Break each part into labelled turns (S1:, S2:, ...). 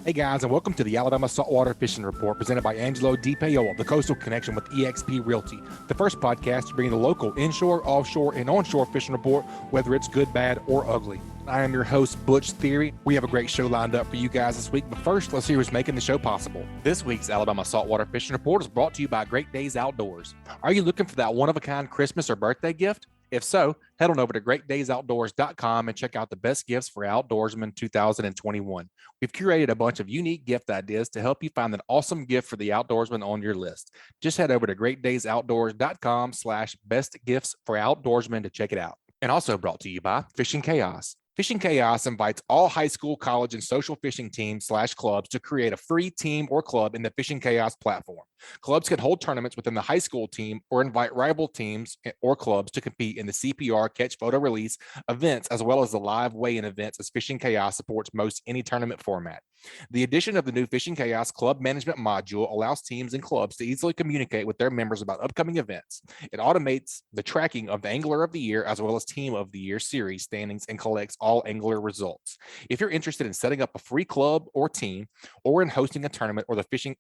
S1: Hey guys, and welcome to the Alabama Saltwater Fishing Report presented by Angelo, DePaola, the Coastal Connection with eXp Realty, the first podcast to bring the local inshore, offshore, and onshore fishing report, whether it's good, bad, or ugly. I am your host, Butch Thierry. We have a great show lined up for you guys this week, but first, let's hear who's making the show possible. This week's Alabama Saltwater Fishing Report is brought to you by Great Days Outdoors. Are you looking for that one-of-a-kind Christmas or birthday gift? If so, head on over to greatdaysoutdoors.com and check out the best gifts for outdoorsmen 2021. We've curated a bunch of unique gift ideas to help you find an awesome gift for the outdoorsman on your list. Just head over to greatdaysoutdoors.com/best gifts for outdoorsmen to check it out. And also brought to you by Fishing Chaos. Fishing Chaos invites all high school, college, and social fishing teams/clubs to create a free team or club in the Fishing Chaos platform. Clubs can hold tournaments within the high school team or invite rival teams or clubs to compete in the CPR catch, photo, release events, as well as the live weigh-in events, as Fishing Chaos supports most any tournament format. The addition of the new Fishing Chaos Club Management module allows teams and clubs to easily communicate with their members about upcoming events. It automates the tracking of the Angler of the Year as well as Team of the Year series standings and collects all angler results. If you're interested in setting up a free club or team or in hosting a tournament or the Fishing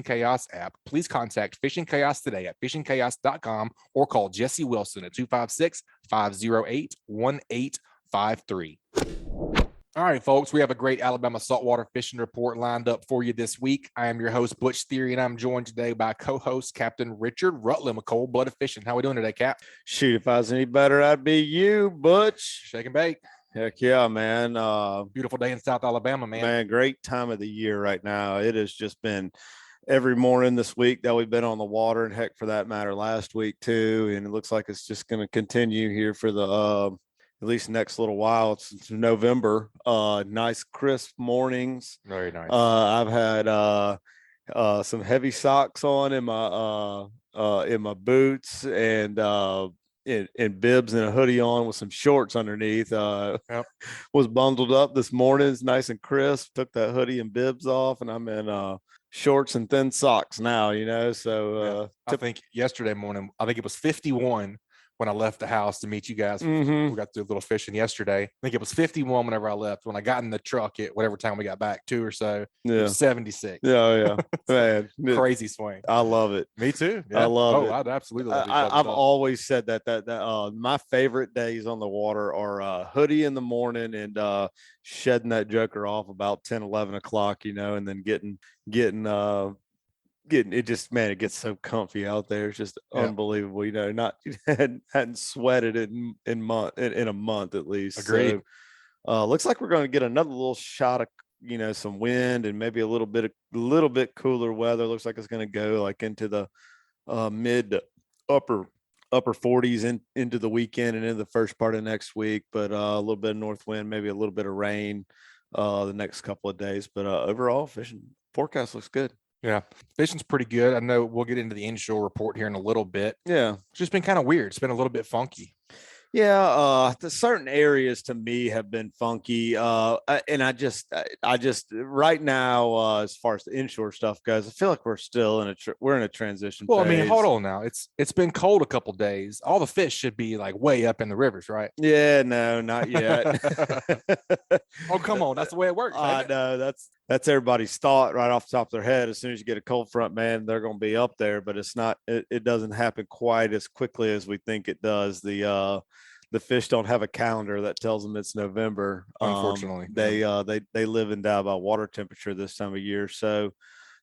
S1: Chaos app, please contact Fishing Chaos today at fishingchaos.com or call Jesse Wilson at 256-508-1853. All right, folks, we have a great Alabama saltwater fishing report lined up for you this week. I am your host, Butch Thierry, and I'm joined today by co-host Captain Richard Rutland with Cold Blooded Fishing. How are we doing today, Cap?
S2: Shoot, if I was any better, I'd be you, Butch.
S1: Shake and bake.
S2: Heck yeah, man.
S1: Beautiful day in South Alabama, man.
S2: Man, great time of the year right now. It has just been every morning this week that we've been on the water, and heck, for that matter, last week too. And it looks like it's just going to continue here for the at least next little while. It's November. Nice crisp mornings.
S1: Very nice.
S2: I've had some heavy socks on in my boots and bibs and a hoodie on with some shorts underneath.
S1: Yep.
S2: Was bundled up this morning. It's nice and crisp. Took that hoodie and bibs off, and I'm in shorts and thin socks now, so
S1: I think yesterday morning, I think it was 51 when I left the house to meet you guys.
S2: Mm-hmm.
S1: We got to do a little fishing yesterday. I think it was 51 whenever I left. When I got in the truck at whatever time we got back, 2 or so, it was 76.
S2: Yeah. Man,
S1: crazy swing.
S2: I love it.
S1: Me too.
S2: Yeah. I love it.
S1: I'd absolutely love it.
S2: I've always said that my favorite days on the water are hoodie in the morning and shedding that joker off about 10, 11 o'clock, and then getting it just, man, it gets so comfy out there. It's just unbelievable, not hadn't sweated in a month at least.
S1: Agreed.
S2: So, looks like we're going to get another little shot of some wind and maybe a little bit cooler weather. Looks like it's going to go like into the mid to upper 40s into the weekend and into the first part of next week, but a little bit of north wind, maybe a little bit of rain the next couple of days, but overall fishing forecast looks good.
S1: Yeah, fishing's pretty good. I know we'll get into the inshore report here in a little bit.
S2: Yeah,
S1: it's just been kind of weird. It's been a little bit funky.
S2: Yeah, the certain areas to me have been funky, and I just right now, as far as the inshore stuff goes, I feel like we're still in a transition.
S1: Well,
S2: phase.
S1: I mean, hold on now. It's been cold a couple days. All the fish should be like way up in the rivers, right?
S2: Yeah, no, not yet.
S1: Oh, come on, that's the way it works.
S2: I know that's everybody's thought right off the top of their head. As soon as you get a cold front, man, they're going to be up there, but it's not. It doesn't happen quite as quickly as we think it does. The fish don't have a calendar that tells them it's November.
S1: Unfortunately,
S2: they live and die by water temperature this time of year. So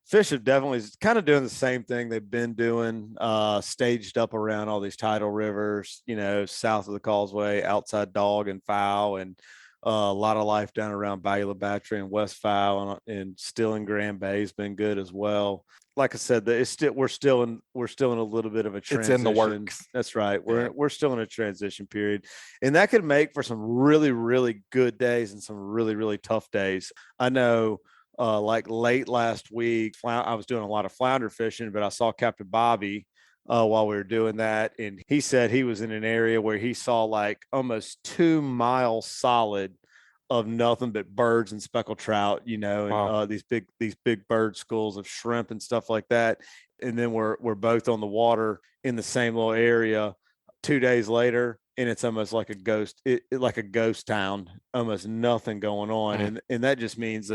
S2: fish are definitely kind of doing the same thing they've been doing, staged up around all these tidal rivers, south of the causeway, outside Dog and Fowl, and a lot of life down around Bayou La Battery and West Fowl, and still in Grand Bay has been good as well. Like I said, we're still in a little bit of a transition.
S1: It's in the works.
S2: That's right. We're still in a transition period, and that could make for some really, really good days and some really, really tough days. I know, like late last week, I was doing a lot of flounder fishing, but I saw Captain Bobby while we were doing that, and he said he was in an area where he saw like almost 2 miles solid of nothing but birds and speckled trout, and
S1: wow.
S2: These big bird schools of shrimp and stuff like that. And then we're both on the water in the same little area 2 days later, and it's almost like a ghost, like a ghost town, almost nothing going on. And that just means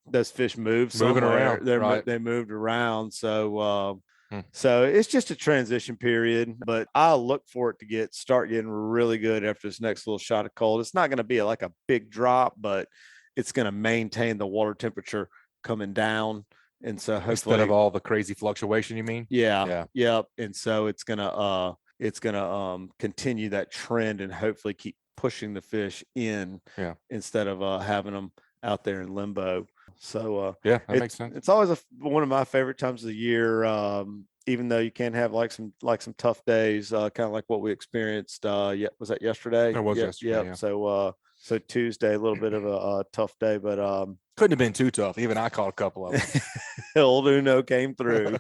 S2: those fish moved
S1: Moving
S2: somewhere.
S1: around, right.
S2: They moved around. So
S1: Hmm.
S2: so it's just a transition period, but I'll look for it to start getting really good after this next little shot of cold. It's not going to be like a big drop, but it's going to maintain the water temperature coming down. And so hopefully,
S1: Instead of all the crazy fluctuation, you mean?
S2: yeah. Yep. And so it's gonna continue that trend and hopefully keep pushing the fish in, instead of having them out there in limbo. So
S1: yeah, that makes sense.
S2: It's always one of my favorite times of the year. Even though you can have like some tough days, kind of like what we experienced. Was that yesterday?
S1: It was yesterday. Yeah.
S2: So Tuesday, a little bit of a tough day, but
S1: couldn't have been too tough. Even I caught a couple of them.
S2: Old Uno came through.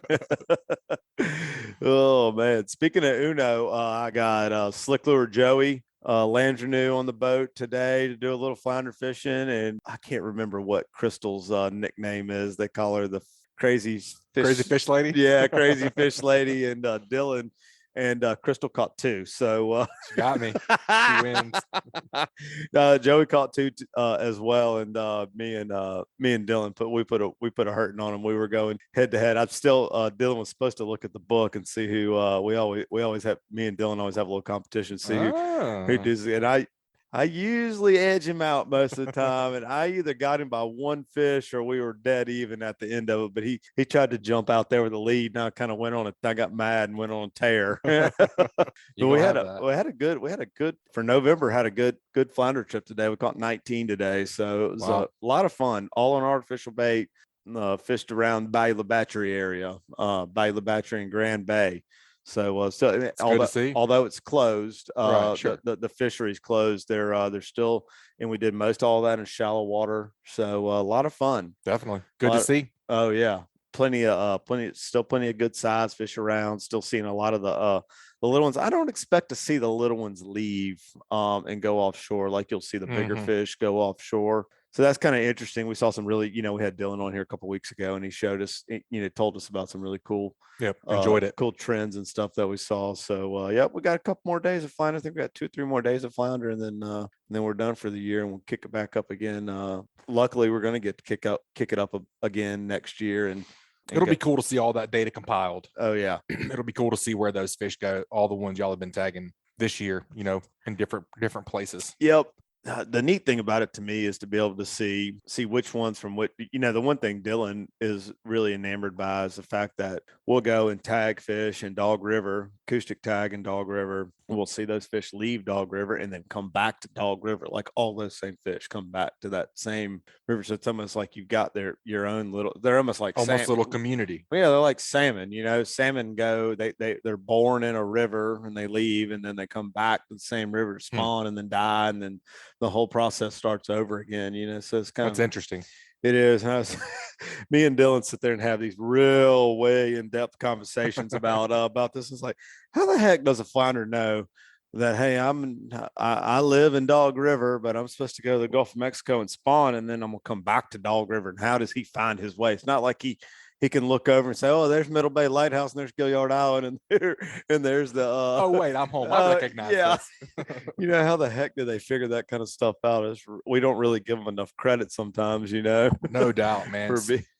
S2: Oh man! Speaking of Uno, I got Slick Lure Joey Landrenew on the boat today to do a little flounder fishing, and I can't remember what Crystal's nickname is. They call her the crazy
S1: fish lady.
S2: Yeah, crazy fish lady, and Dylan. And Crystal caught 2. So
S1: she got me. She wins.
S2: Joey caught 2 as well, and me and Dylan we put a hurting on him. We were going head to head. I'm still Dylan was supposed to look at the book and see who we always have. Me and Dylan always have a little competition, see who does it. And I usually edge him out most of the time, and I either got him by 1 fish or we were dead even at the end of it. But he tried to jump out there with the lead, and I kind of I got mad and went on a tear. But we had a good for November. Had a good flounder trip today. We caught 19 today, so it was a lot of fun. All on artificial bait. Fished around Bayou La Battery area, Bayou La Battery and Grand Bay. So although it's closed,
S1: sure.
S2: the fishery's closed. They're still, and we did most all that in shallow water. So a lot of fun.
S1: Definitely good to see.
S2: Oh yeah, plenty of good size fish around. Still seeing a lot of the little ones. I don't expect to see the little ones leave and go offshore like you'll see the bigger fish go offshore. So that's kind of interesting. We saw some really, we had Dylan on here a couple of weeks ago, and he showed us, told us about some really cool,
S1: enjoyed it,
S2: cool trends and stuff that we saw. So we got a couple more days of flounder. I think we got 2 or 3 more days of flounder, and then we're done for the year, and we'll kick it back up again. Luckily, we're going to get to kick it up again next year, and
S1: it'll be cool to see all that data compiled.
S2: Oh yeah,
S1: it'll be cool to see where those fish go. All the ones y'all have been tagging this year, in different places.
S2: Yep. The neat thing about it to me is to be able to see which ones from what, the one thing Dylan is really enamored by is the fact that we'll go and tag fish in Dog River, acoustic tag in Dog River. We'll see those fish leave Dog River and then come back to Dog River. Like all those same fish come back to that same river. So it's almost like you've got your own they're almost like
S1: little community.
S2: Yeah, they're like salmon. Salmon go, they're born in a river and they leave, and then they come back to the same river to spawn and then die, and then the whole process starts over again. So it's
S1: that's interesting.
S2: It is. Me and Dylan sit there and have these real way in-depth conversations about this. It's like, how the heck does a flounder know that, hey, I live in Dog River, but I'm supposed to go to the Gulf of Mexico and spawn, and then I'm gonna come back to Dog River? And how does he find his way? It's not like he can look over and say, oh, there's Middle Bay Lighthouse, and there's Gilliard Island, and there's the
S1: oh wait, I'm home. I recognize this.
S2: How the heck do they figure that kind of stuff out? We don't really give them enough credit sometimes.
S1: No doubt, man.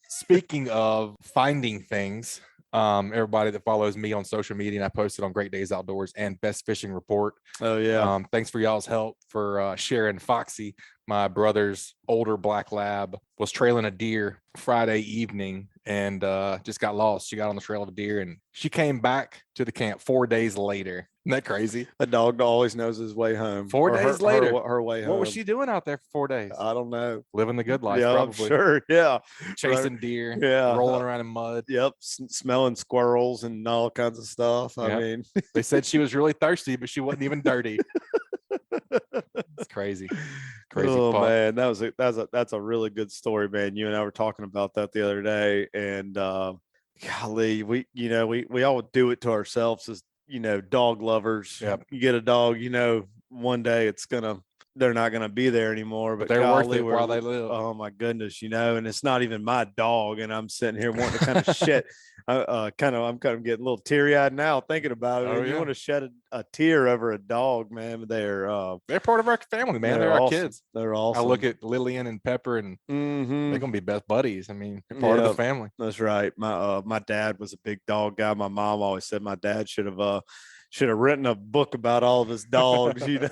S1: Speaking of finding things, everybody that follows me on social media, and I posted on Great Days Outdoors and Best Fishing Report.
S2: Oh yeah.
S1: Thanks for y'all's help for sharing Foxy, my brother's older black lab, was trailing a deer Friday evening and just got lost. She got on the trail of a deer and she came back to the camp 4 days later. Isn't that crazy?
S2: A dog always knows his way home.
S1: 4 days later.
S2: Her way home.
S1: What was she doing out there for 4 days?
S2: I don't know.
S1: Living the good life,
S2: yeah,
S1: probably.
S2: I'm sure. Yeah.
S1: Chasing deer.
S2: Yeah.
S1: Rolling around in mud.
S2: Yep. Smelling squirrels and all kinds of stuff. Yep. I mean,
S1: they said she was really thirsty, but she wasn't even dirty. It's crazy.
S2: Oh pup. Man, that's a really good story, man. You and I were talking about that the other day, and golly, we all do it to ourselves as dog lovers.
S1: Yep.
S2: You get a dog, one day they're not gonna be there anymore, but
S1: they're worth it while they live.
S2: Oh my goodness, and it's not even my dog, and I'm sitting here wanting to kind of shit. I'm kind of getting a little teary eyed now thinking about it.
S1: Oh,
S2: You
S1: yeah.
S2: want to shed a tear over a dog, man.
S1: They're part of our family, man. They're our
S2: awesome.
S1: kids.
S2: They're
S1: I
S2: awesome.
S1: look at Lillian and Pepper, and they're gonna be best buddies. I mean, they're part of the family.
S2: That's right. My dad was a big dog guy. My mom always said my dad should have written a book about all of his dogs. You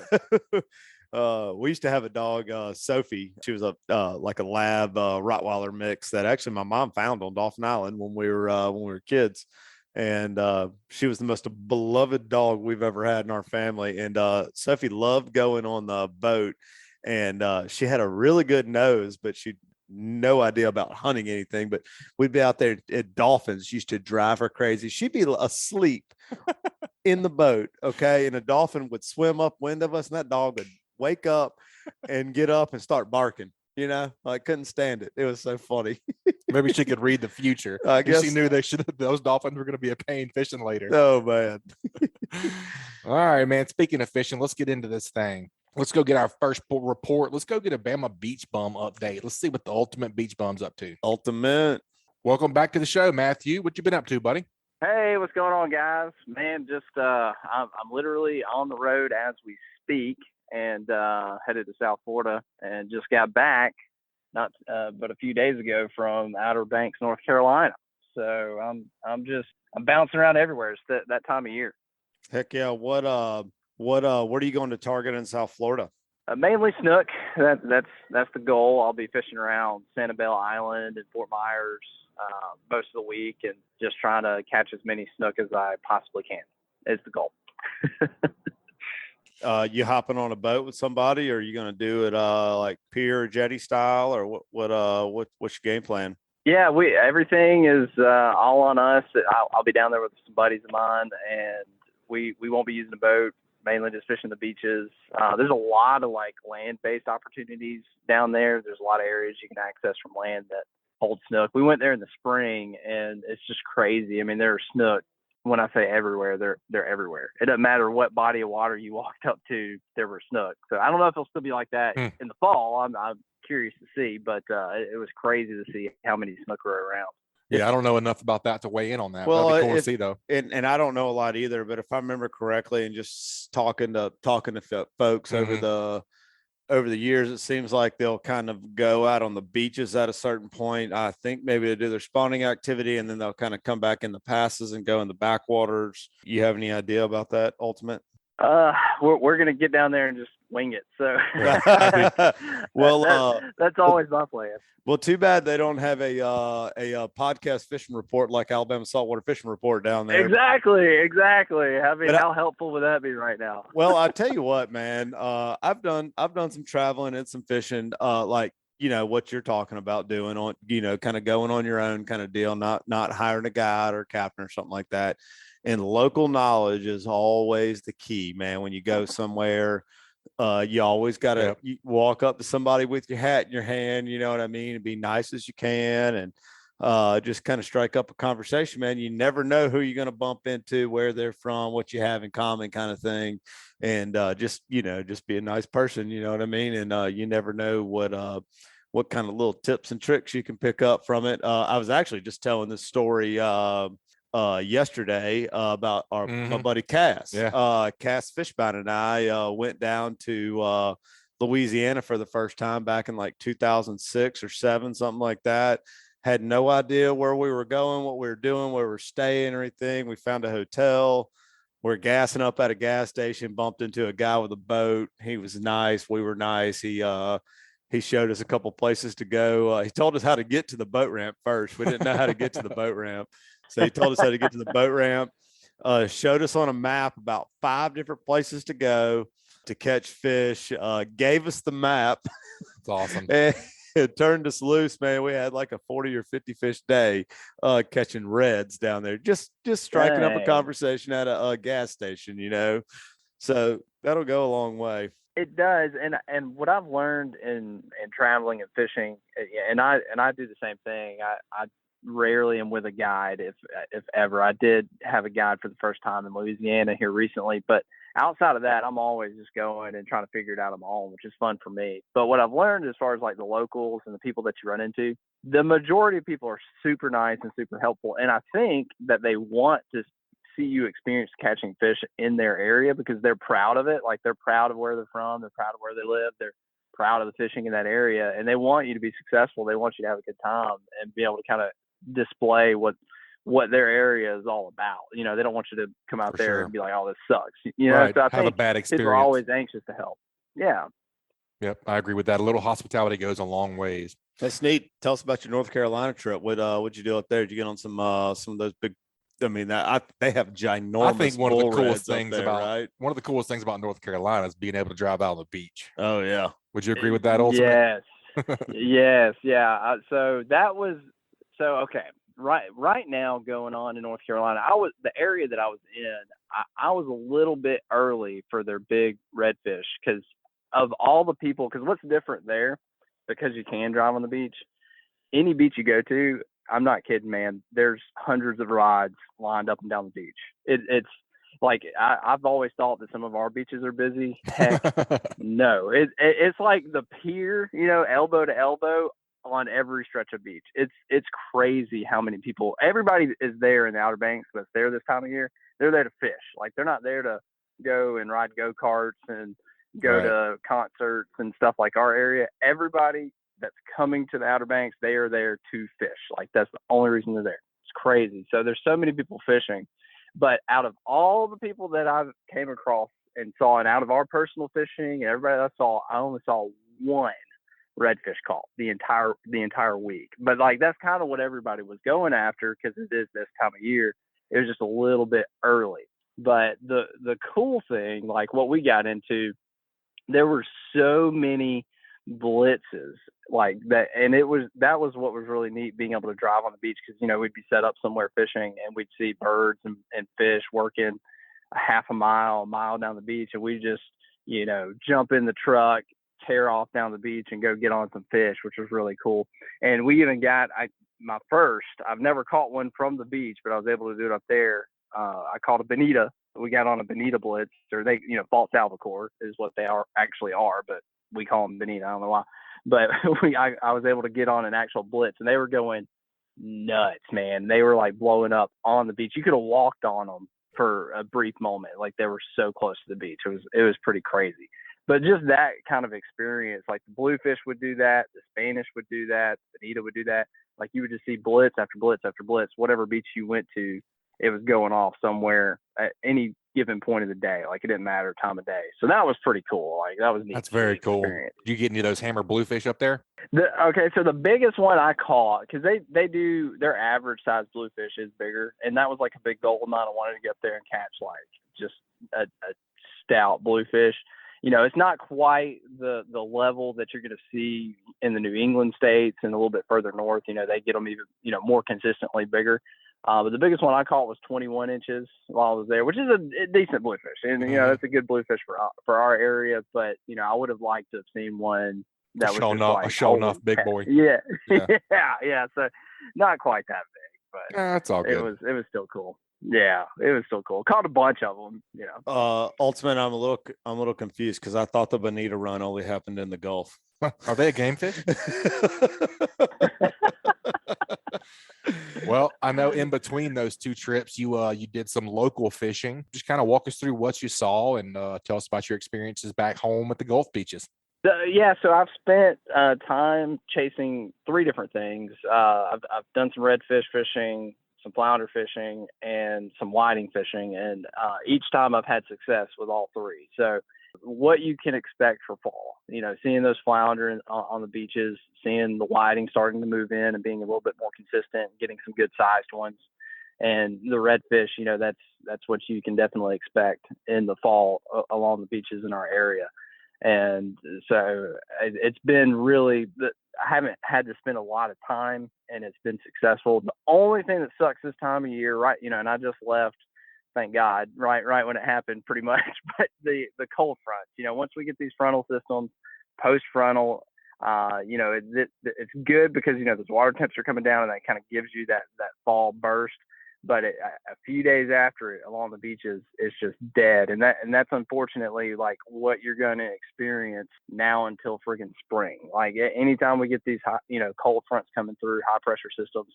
S2: know, we used to have a dog, Sophie. She was like a lab Rottweiler mix that actually my mom found on Dolphin Island when we were kids. And she was the most beloved dog we've ever had in our family. And Sophie loved going on the boat, and she had a really good nose, but she no idea about hunting anything. But we'd be out there at dolphins, used to drive her crazy. She'd be asleep in the boat, okay, and a dolphin would swim upwind of us, and that dog would wake up and get up and start barking. You know, I couldn't stand it. It was so funny.
S1: Maybe she could read the future.
S2: I guess
S1: she knew those dolphins were going to be a pain fishing later.
S2: Oh, man.
S1: All right, man. Speaking of fishing, let's get into this thing. Let's go get our first report. Let's go get a Bama Beach Bum update. Let's see what the ultimate beach bum's up to.
S2: Ultimate.
S1: Welcome back to the show, Mathew. What you been up to, buddy?
S3: Hey, what's going on, guys? Man, just I'm literally on the road as we speak, and headed to South Florida, and just got back not but a few days ago from Outer Banks, North Carolina. So I'm bouncing around everywhere. It's that time of year.
S2: Heck yeah! What are you going to target in South Florida?
S3: Mainly snook. That's the goal. I'll be fishing around Sanibel Island and Fort Myers most of the week, and just trying to catch as many snook as I possibly can. Is the goal.
S2: You hopping on a boat with somebody, or are you going to do it like pier or jetty style, or what's your game plan?
S3: Yeah, everything is all on us. I'll be down there with some buddies of mine, and we won't be using a boat. Mainly just fishing the beaches. There's a lot of like land-based opportunities down there. There's a lot of areas you can access from land that hold snook. We went there in the spring, and it's just crazy. I mean, there are snook. When I say everywhere, they're everywhere. It doesn't matter what body of water you walked up to, there were snook. So I don't know if it'll still be like that in the fall. I'm curious to see, but it was crazy to see how many snook were around.
S1: Yeah, I don't know enough about that to weigh in on that.
S2: Well,
S1: that'd be cool to see, though.
S2: And I don't know a lot either, but if I remember correctly, and just talking to folks over the years, it seems like they'll kind of go out on the beaches at a certain point. I think maybe to do their spawning activity, and then they'll kind of come back in the passes and go in the backwaters. You have any idea about that, Ultimate?
S3: We're gonna get down there and just wing it. So
S2: well,
S3: that's always my plan.
S2: Well, too bad they don't have a podcast fishing report like Alabama Saltwater Fishing Report down there.
S3: Exactly. I mean, how helpful would that be right now?
S2: Well, I tell you what, man. I've done some traveling and some fishing, like what you're talking about doing on, kind of going on your own kind of deal, not hiring a guide or a captain or something like that. And local knowledge is always the key, man. When you go somewhere, you always got to walk up to somebody with your hat in your hand, you know what I mean, and be nice as you can, and just kind of strike up a conversation, man. You never know who you're going to bump into, where they're from, what you have in common, kind of thing. And just be a nice person, you know what I mean? And you never know what kind of little tips and tricks you can pick up from it. I was actually just telling this story yesterday about my buddy Cass. Cass Fishbite and I went down to Louisiana for the first time back in like 2006 or 7, something like that. Had no idea where we were going, what we were doing, where we were staying, or anything. We found a hotel. We're gassing up at a gas station, bumped into a guy with a boat. He was nice. We were nice. He showed us a couple places to go. He told us how to get to the boat ramp first. We didn't know how to get to the boat ramp. So he told us how to get to the boat ramp, showed us on a map about 5 different places to go to catch fish, gave us the map.
S1: That's awesome.
S2: And it turned us loose, man. We had like a 40 or 50 fish day catching reds down there, just striking up a conversation at a gas station, So that'll go a long way.
S3: It does, and what I've learned in traveling and fishing, and I do the same thing. I rarely am with a guide, if ever. I did have a guide for the first time in Louisiana here recently, but outside of that, I'm always just going and trying to figure it out on my own, which is fun for me. But what I've learned as far as like the locals and the people that you run into, the majority of people are super nice and super helpful. And I think that they want to see you experience catching fish in their area because they're proud of it. Like they're proud of where they're from. They're proud of where they live. They're proud of the fishing in that area, and they want you to be successful. They want you to have a good time and be able to kind of display what their area is all about. You know, they don't want you to come out
S1: For
S3: there
S1: sure.
S3: and be like, "Oh, this sucks." You know,
S1: Right.
S3: so I
S1: Have a
S3: think
S1: bad
S3: people
S1: experience.
S3: are always anxious to help. Yeah.
S1: Yep, I agree with that. A little hospitality goes a long ways.
S2: That's neat. Tell us about your North Carolina trip. What'd you do up there? Did you get on some of those big? I mean, they have ginormous.
S1: I think one of the coolest
S2: bull reds up
S1: things
S2: there,
S1: about
S2: right?
S1: one of the coolest things about North Carolina is being able to drive out on the beach.
S2: Oh yeah.
S1: Would you agree with that, Ultimate?
S3: Yes. Yes. Yeah. So that was okay. Right now going on in North Carolina, the area that I was in. I was a little bit early for their big redfish because of all the people. Because what's different there? Because you can drive on the beach. Any beach you go to, I'm not kidding, man. There's hundreds of rides lined up and down the beach. It's like I've always thought that some of our beaches are busy. Heck, no. It's like the pier, you know, elbow to elbow on every stretch of beach. It's crazy how many people. Everybody is there in the Outer Banks that's there this time of year. They're there to fish. Like they're not there to go and ride go-karts and go to concerts and stuff like our area. Everybody that's coming to the Outer Banks, they are there to fish. Like that's the only reason they're there. It's crazy. So there's so many people fishing, but out of all the people that I came across and saw, and out of our personal fishing, everybody I saw, I only saw one redfish caught the entire week. But like that's kind of what everybody was going after because it is this time of year. It was just a little bit early. But the cool thing, like what we got into, there were so many blitzes like that, and that was what was really neat, being able to drive on the beach because, you know, we'd be set up somewhere fishing and we'd see birds and fish working a half a mile down the beach, and we just, you know, jump in the truck, tear off down the beach and go get on some fish, which was really cool. And we even got I've never caught one from the beach, but I was able to do it up there. I caught a bonita. We got on a bonita blitz, or they, you know, false albacore is what they actually are, but we call them bonita. I don't know why, but I was able to get on an actual blitz, and they were going nuts, man. They were like blowing up on the beach. You could have walked on them for a brief moment. Like they were so close to the beach. It was pretty crazy. But just that kind of experience, like the bluefish would do that, the Spanish would do that, the bonita would do that. Like you would just see blitz after blitz after blitz. Whatever beach you went to, it was going off somewhere at any given point of the day. Like it didn't matter time of day. So that was pretty cool. Like that was neat.
S1: That's very cool.
S3: Experience.
S1: Did you get any of those hammer bluefish up there?
S3: Okay, so the biggest one I caught, because they do, their average size bluefish is bigger, and that was like a big goal of mine. I wanted to get up there and catch like just a stout bluefish. You know, it's not quite the level that you're going to see in the New England states and a little bit further north. You know, they get them even, you know, more consistently bigger. But the biggest one I caught was 21 inches while I was there, which is a decent bluefish. And, you know, that's a good bluefish for our area. But, you know, I would have liked to have seen one that was just like,
S1: a show enough big boy.
S3: Yeah.
S1: Yeah.
S3: yeah. So not quite that big, but
S1: That's all good.
S3: it was still cool. Yeah, it was still cool. Caught a bunch of them, you know.
S2: Ultimate, I'm a little confused because I thought the bonita run only happened in the Gulf.
S1: Are they a game fish? Well, I know in between those two trips, you did some local fishing. Just kind of walk us through what you saw and tell us about your experiences back home at the Gulf beaches.
S3: Yeah, so I've spent time chasing three different things. I've done some redfish fishing, some flounder fishing, and some whiting fishing, and each time I've had success with all three. So what you can expect for fall, you know, seeing those flounder on the beaches, seeing the whiting starting to move in and being a little bit more consistent, getting some good sized ones, and the redfish, you know, that's what you can definitely expect in the fall along the beaches in our area. And so it's been really, I haven't had to spend a lot of time, and it's been successful. The only thing that sucks this time of year, right, you know, and I just left, thank God, right when it happened pretty much, but the cold front, you know, once we get these frontal systems, post frontal, It's good because, there's water temperature coming down and that kind of gives you that fall burst. But a few days after it along the beaches, it's just dead. And that's unfortunately like what you're going to experience now until friggin' spring. Like anytime we get these hot, cold fronts coming through, high pressure systems,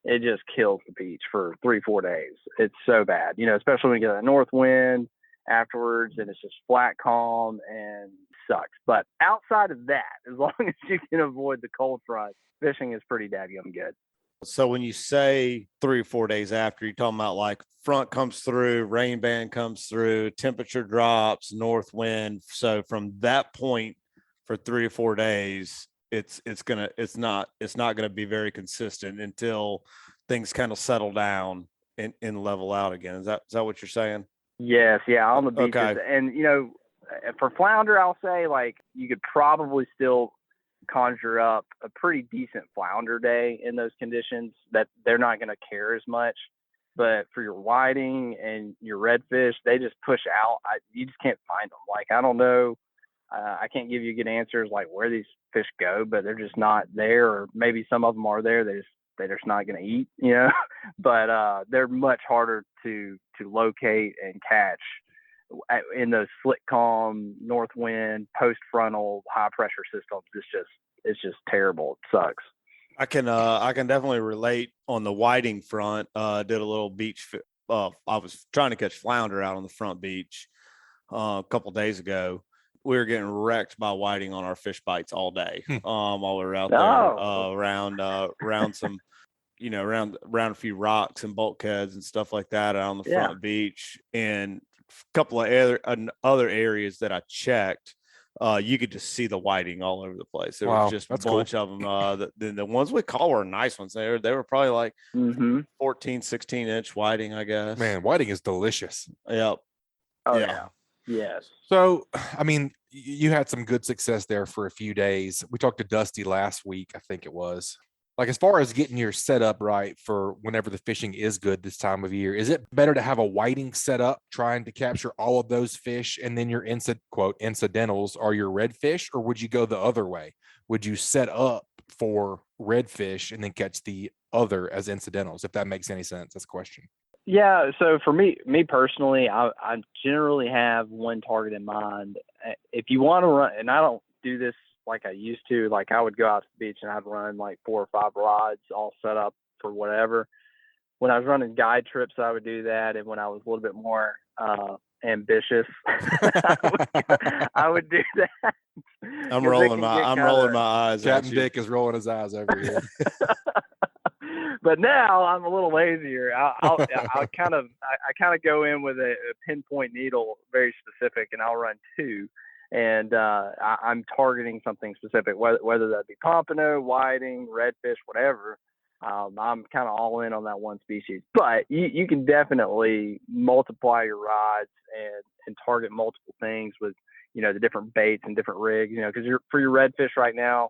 S3: it just kills the beach for 3-4 days. It's so bad, especially when you get a north wind afterwards and it's just flat calm and sucks. But outside of that, as long as you can avoid the cold front, fishing is pretty dadgum good.
S2: So when you say 3 or 4 days after, you're talking about like front comes through, rain band comes through, temperature drops, north wind. So from that point for 3 or 4 days, it's not gonna be very consistent until things kind of settle down and level out again. Is that what you're saying?
S3: Yes, yeah, on the beaches.
S2: Okay.
S3: And for flounder, I'll say like you could probably still conjure up a pretty decent flounder day in those conditions that they're not going to care as much. But for your whiting and your redfish, they just push out. You just can't find them. Like, I don't know. I can't give you good answers like where these fish go, but they're just not there. Or maybe some of them are there. They're just not going to eat, but they're much harder to locate and catch in those slick calm, north wind, post frontal, high pressure systems. It's just terrible. It sucks.
S2: I can definitely relate on the whiting front. Did a little beach. I was trying to catch flounder out on the front beach a couple days ago. We were getting wrecked by whiting on our Fishbites all day. While we were out there around some, around a few rocks and bulkheads and stuff like that on the front beach, and a couple of other areas that I checked. You could just see the whiting all over the place. There was just a bunch of them. The ones we caught were nice ones. They were probably like 14, 16 inch whiting, I guess.
S1: Man, whiting is delicious.
S2: Yep.
S3: Oh yeah. Yes.
S1: So, I mean, you had some good success there for a few days. We talked to Dusty last week, I think it was. Like, as far as getting your setup right for whenever the fishing is good this time of year, is it better to have a whiting set up trying to capture all of those fish and then your incidentals are your redfish, or would you go the other way? Would you set up for redfish and then catch the other as incidentals, if that makes any sense? That's a question.
S3: Yeah, so for me personally, I generally have one target in mind. If you want to run, and I don't do this like I used to, like I would go out to the beach and I'd run like 4 or 5 rods all set up for whatever. When I was running guide trips, I would do that. And when I was a little bit more ambitious, I would do that.
S2: I'm rolling my eyes.
S1: Captain Dick is rolling his eyes over here.
S3: But now I'm a little lazier. I'll kind of go in with a pinpoint needle, very specific, and I'll run 2. And I'm targeting something specific, whether that be pompano, whiting, redfish, whatever. I'm kind of all in on that one species. But you can definitely multiply your rods and target multiple things with, the different baits and different rigs, because for your redfish right now,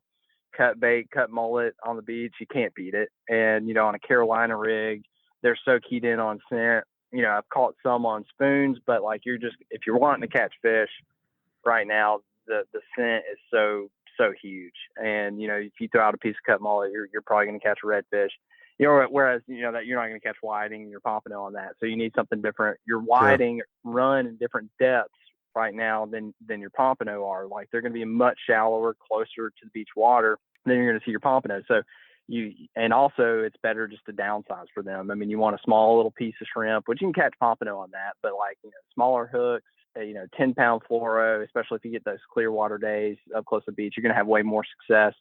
S3: cut bait, cut mullet on the beach, you can't beat it. And, on a Carolina rig, they're so keyed in on scent. I've caught some on spoons, but like if you're wanting to catch fish right now, the scent is so huge. And, if you throw out a piece of cut mullet, you're probably going to catch a redfish. Whereas, that you're not going to catch whiting, you're pompano on that. So you need something different. Your whiting run in different depths right now than your pompano are. Like they're going to be much shallower, closer to the beach water than you're going to see your pompano. So and also it's better just to downsize for them. I mean, you want a small little piece of shrimp, which you can catch pompano on that, but like, smaller hooks, 10-pound fluoro, especially if you get those clear water days up close to the beach, you're going to have way more success.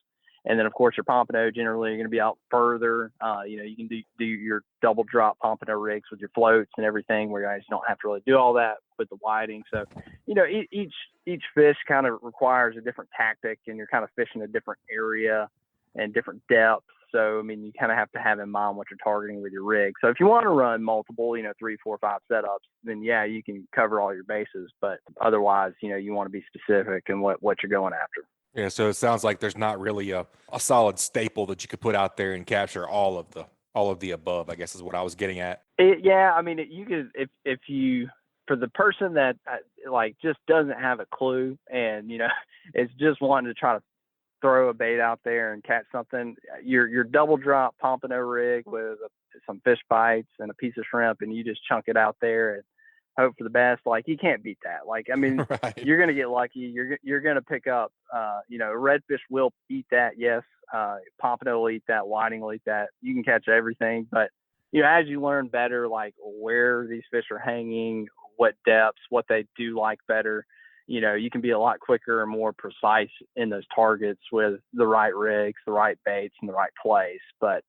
S3: And then of course your pompano, generally you're going to be out further. You can do your double drop pompano rigs with your floats and everything, where you guys don't have to really do all that with the whiting. So, each fish kind of requires a different tactic, and you're kind of fishing a different area and different depths. So, I mean, you kind of have to have in mind what you're targeting with your rig. So if you want to run multiple, 3, 4, 5 setups, then yeah, you can cover all your bases. But otherwise, you want to be specific in what you're going after.
S1: Yeah, so it sounds like there's not really a solid staple that you could put out there and capture all of the above, I guess is what I was getting at.
S3: I mean, you could, if you, for the person that like just doesn't have a clue and, is just wanting to try to throw a bait out there and catch something. Your double drop pompano rig with some fish bites and a piece of shrimp, and you just chunk it out there and hope for the best. Like, you can't beat that. Like, I mean,
S1: Right.
S3: you're gonna get lucky. You're gonna pick up. Redfish will eat that. Yes, pompano will eat that. Whiting will eat that. You can catch everything, but as you learn better, like where these fish are hanging, what depths, what they do like better, you can be a lot quicker and more precise in those targets with the right rigs, the right baits, and the right place. But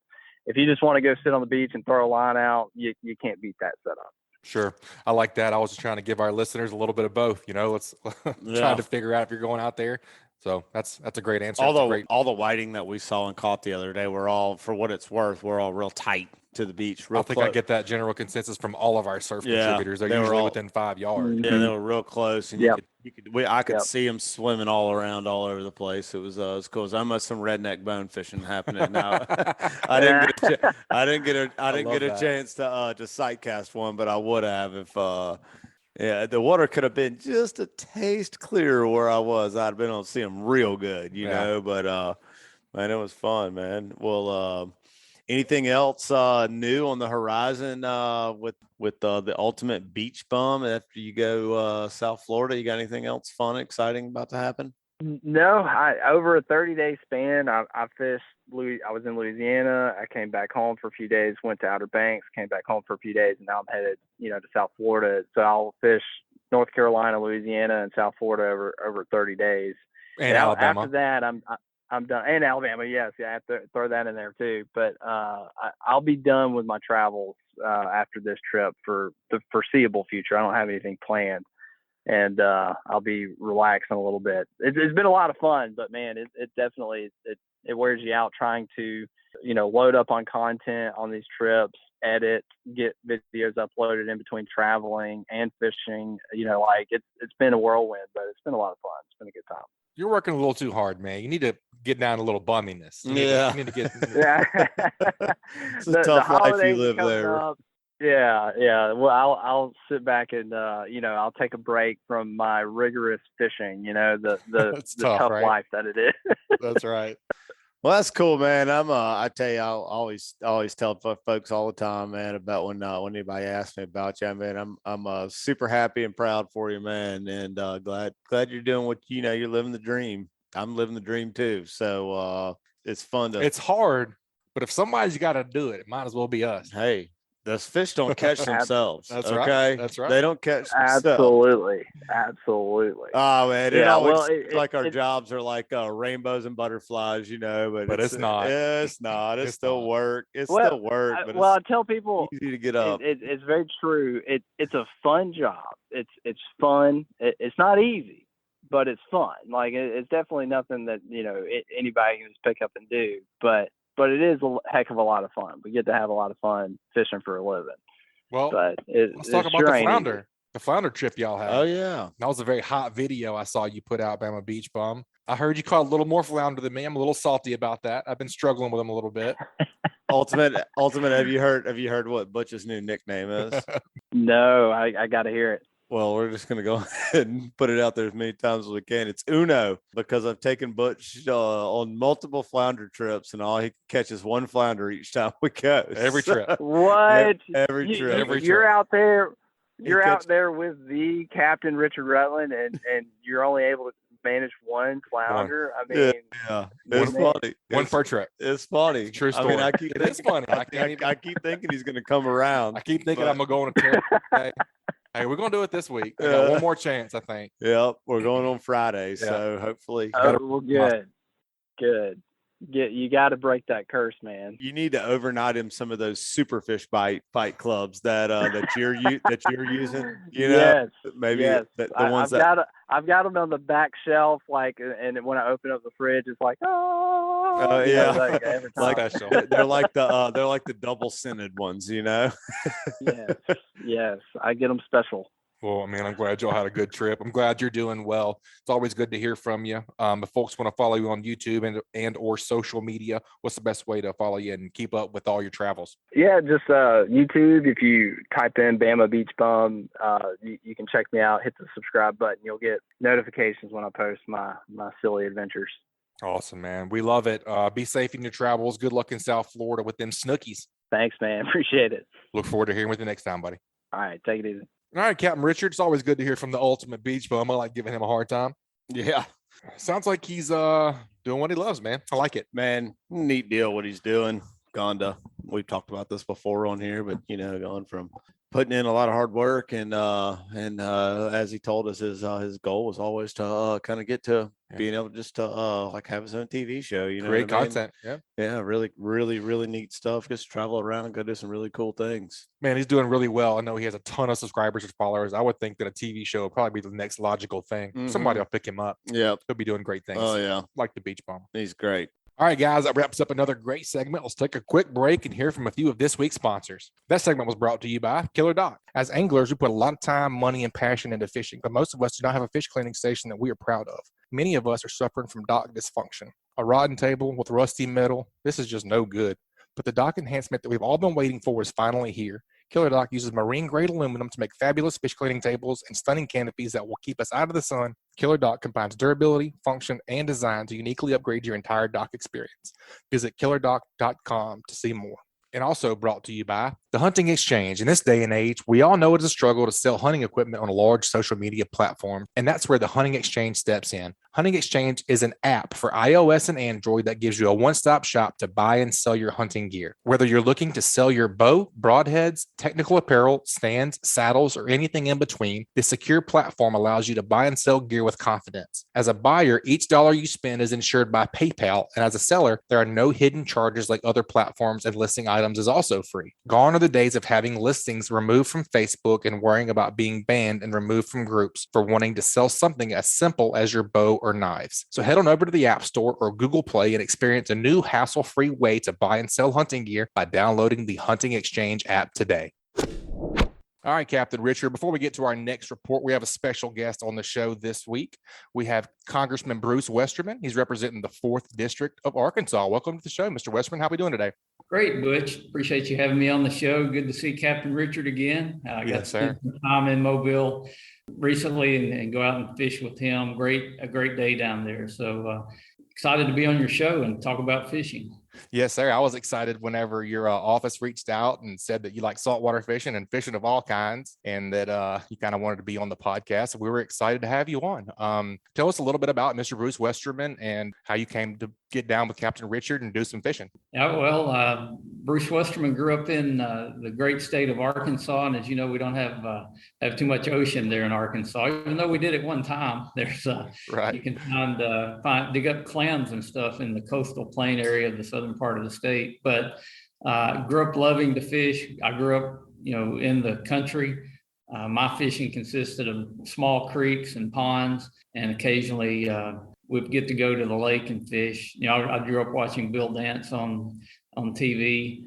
S3: if you just want to go sit on the beach and throw a line out, you can't beat that setup.
S1: Sure. I like that. I was just trying to give our listeners a little bit of both, let's try to figure out if you're going out there. So that's a great answer.
S2: All the whiting that we saw and caught the other day were all, for what it's worth, we're all real tight to the beach.
S1: I think I get that general consensus from all of our surf contributors. They're usually within 5 yards.
S2: Yeah, they were real close, and I could see them swimming all over the place. It was cool. It was almost some redneck bone fishing happening. Now, I didn't get a chance to sight cast one, but I would have if. The water could have been just a taste clearer where I was. I'd been able to see them real good, But man, it was fun, man. Well, anything else new on the horizon with the ultimate beach bum after you go South Florida? You got anything else fun, exciting about to happen?
S3: No, over a 30-day span, I fished. I was in Louisiana. I came back home for a few days, went to Outer Banks, came back home for a few days, and now I'm headed, to South Florida. So I'll fish North Carolina, Louisiana, and South Florida over 30 days.
S1: And Alabama.
S3: After that, I'm done. And Alabama, yes, I have to throw that in there too. But I'll be done with my travels after this trip for the foreseeable future. I don't have anything planned. And I'll be relaxing a little bit. It's been a lot of fun, but man, it definitely it wears you out trying to load up on content on these trips, edit, get videos uploaded in between traveling and fishing. It's been a whirlwind, but it's been a lot of fun. It's been a good time.
S1: You're working a little too hard, man. You need to get down a little bumminess. You need to get.
S3: Yeah.
S2: It's a tough life you live there.
S3: Yeah. Well, I'll sit back and I'll take a break from my rigorous fishing. The tough right? life that it is.
S1: That's right.
S2: Well, that's cool, man. I tell you, I'll always tell folks all the time, man, about when anybody asks me about you, man. I'm super happy and proud for you, man, and glad you're doing what you're living the dream. I'm living the dream too. So it's fun
S1: It's hard, but if somebody's got to do it, it might as well be us.
S2: Hey. Those fish don't catch themselves.
S1: That's
S2: okay?
S1: Right. That's right.
S2: They don't catch themselves.
S3: Absolutely.
S2: Oh man, it's like our jobs are like rainbows and butterflies, but
S1: it's not.
S2: It's not. It's still work. It's still work. But
S3: I tell people
S2: easy to get up.
S3: It's very true. It's a fun job. It's fun. It's not easy, but it's fun. Like it's definitely nothing that anybody can just pick up and do. But it is a heck of a lot of fun. We get to have a lot of fun fishing for a living.
S1: Well, let's talk about the flounder. The flounder trip y'all had.
S2: Oh yeah,
S1: that was a very hot video I saw you put out, Bama Beach Bum. I heard you caught a little more flounder than me. I'm a little salty about that. I've been struggling with them a little bit.
S2: Ultimate. Have you heard what Butch's new nickname is?
S3: No, I got to hear it.
S2: Well, we're just going to go ahead and put it out there as many times as we can. It's Uno, because I've taken Butch on multiple flounder trips, and all he catches one flounder each time we go.
S1: Every trip.
S3: What?
S2: Every trip.
S3: You're out there. You're out there with the Captain Richard Rutland, and you're only able to manage one flounder. I mean,
S2: yeah. It's funny.
S1: One per trip.
S2: It's funny.
S1: True story.
S2: I mean,
S1: it's funny.
S2: I keep thinking he's going to come around.
S1: I keep thinking I'm going to go on a trip. Hey, we're going to do it this week. I got one more chance, I think.
S2: Yep. We're going on Friday. So hopefully.
S3: Oh, well, good. You got to break that curse, man.
S2: You need to overnight him some of those super fish fight clubs that you're using.
S3: Yes.
S2: Maybe
S3: yes.
S2: the ones that
S3: I've got them on the back shelf, and when I open up the fridge, it's like,
S2: yeah,
S3: every time.
S2: they're like the double scented ones,
S3: Yes. I get them special.
S1: Well, man, I'm glad y'all had a good trip. I'm glad you're doing well. It's always good to hear from you. If folks want to follow you on YouTube and or social media, what's the best way to follow you and keep up with all your travels?
S3: Yeah, just YouTube. If you type in Bama Beach Bum, you can check me out. Hit the subscribe button. You'll get notifications when I post my silly adventures.
S1: Awesome, man. We love it. Be safe in your travels. Good luck in South Florida with them snookies.
S3: Thanks, man. Appreciate it.
S1: Look forward to hearing with you next time, buddy.
S3: All right, take it easy.
S1: All right, Captain Richard. It's always good to hear from the ultimate beach bum. I like giving him a hard time.
S2: Yeah,
S1: Sounds like he's doing what he loves, man. I like it.
S2: man, neat deal what he's doing. We've talked about this before on here, but going from putting in a lot of hard work and as he told us, his goal was always to kind of get to being able just to like have his own TV show.
S1: Great content.
S2: Yeah, really, really, really neat stuff. Just travel around and go do some really cool things.
S1: Man, he's doing really well. I know he has a ton of subscribers and followers. I would think that a TV show would probably be the next logical thing. Somebody will pick him up.
S2: Yeah,
S1: He'll be doing great things.
S2: oh yeah,
S1: Like the beach bum.
S2: he's great.
S1: All right, guys, that wraps up another great segment. Let's take a quick break and hear from a few of this week's sponsors. That segment was brought to you by Killer Doc. As anglers, we put a lot of time, money, and passion into fishing, but most of us do not have a fish cleaning station that we are proud of. Many of us are suffering from dock dysfunction. A rodding table with rusty metal, this is just no good. But the dock enhancement that we've all been waiting for is finally here. Killer Dock uses marine-grade aluminum to make fabulous fish cleaning tables and stunning canopies that will keep us out of the sun. Killer Dock combines durability, function, and design to uniquely upgrade your entire dock experience. Visit killerdock.com to see more. And also brought to you by the Hunting Exchange. In this day and age, we all know it's a struggle to sell hunting equipment on a large social media platform, and that's where the Hunting Exchange steps in. Hunting Exchange is an app for iOS and Android that gives you a one-stop shop to buy and sell your hunting gear. Whether you're looking to sell your bow, broadheads, technical apparel, stands, saddles, or anything in between, this secure platform allows you to buy and sell gear with confidence. As a buyer, each dollar you spend is insured by PayPal, and as a seller, there are no hidden charges like other platforms, and listing items is also free. Gone are the days of having listings removed from Facebook and worrying about being banned and removed from groups for wanting to sell something as simple as your bow or knives. So head on over to the App Store or Google Play and experience a new hassle-free way to buy and sell hunting gear by downloading the Hunting Exchange app today. All right, Captain Richard, before we get to our next report, we have a special guest on the show this week. We have Congressman Bruce Westerman. He's representing the 4th District of Arkansas. Welcome to the show, Mr. Westerman. How are we doing today?
S4: Great, Butch. Appreciate you having me on the show. Good to see Captain Richard again. I got
S1: Yes,
S4: to
S1: sir.
S4: spend some time in Mobile recently and go out and fish with him. A great day down there. So excited to be on your show and talk about fishing.
S1: Yes, sir. I was excited whenever your office reached out and said that you like saltwater fishing and fishing of all kinds, and that you kind of wanted to be on the podcast. We were excited to have you on. Tell us a little bit about Mr. Bruce Westerman and how you came to get down with Captain Richard and do some fishing.
S4: Yeah, well, Bruce Westerman grew up in the great state of Arkansas, and as you know, we don't have too much ocean there in Arkansas. Even though we did at one time, there's
S1: Right.
S4: you can dig up clams and stuff in the coastal plain area of the southern part of the state. But grew up loving to fish. I grew up, in the country. My fishing consisted of small creeks and ponds, and occasionally we'd get to go to the lake and fish. I grew up watching Bill Dance on TV,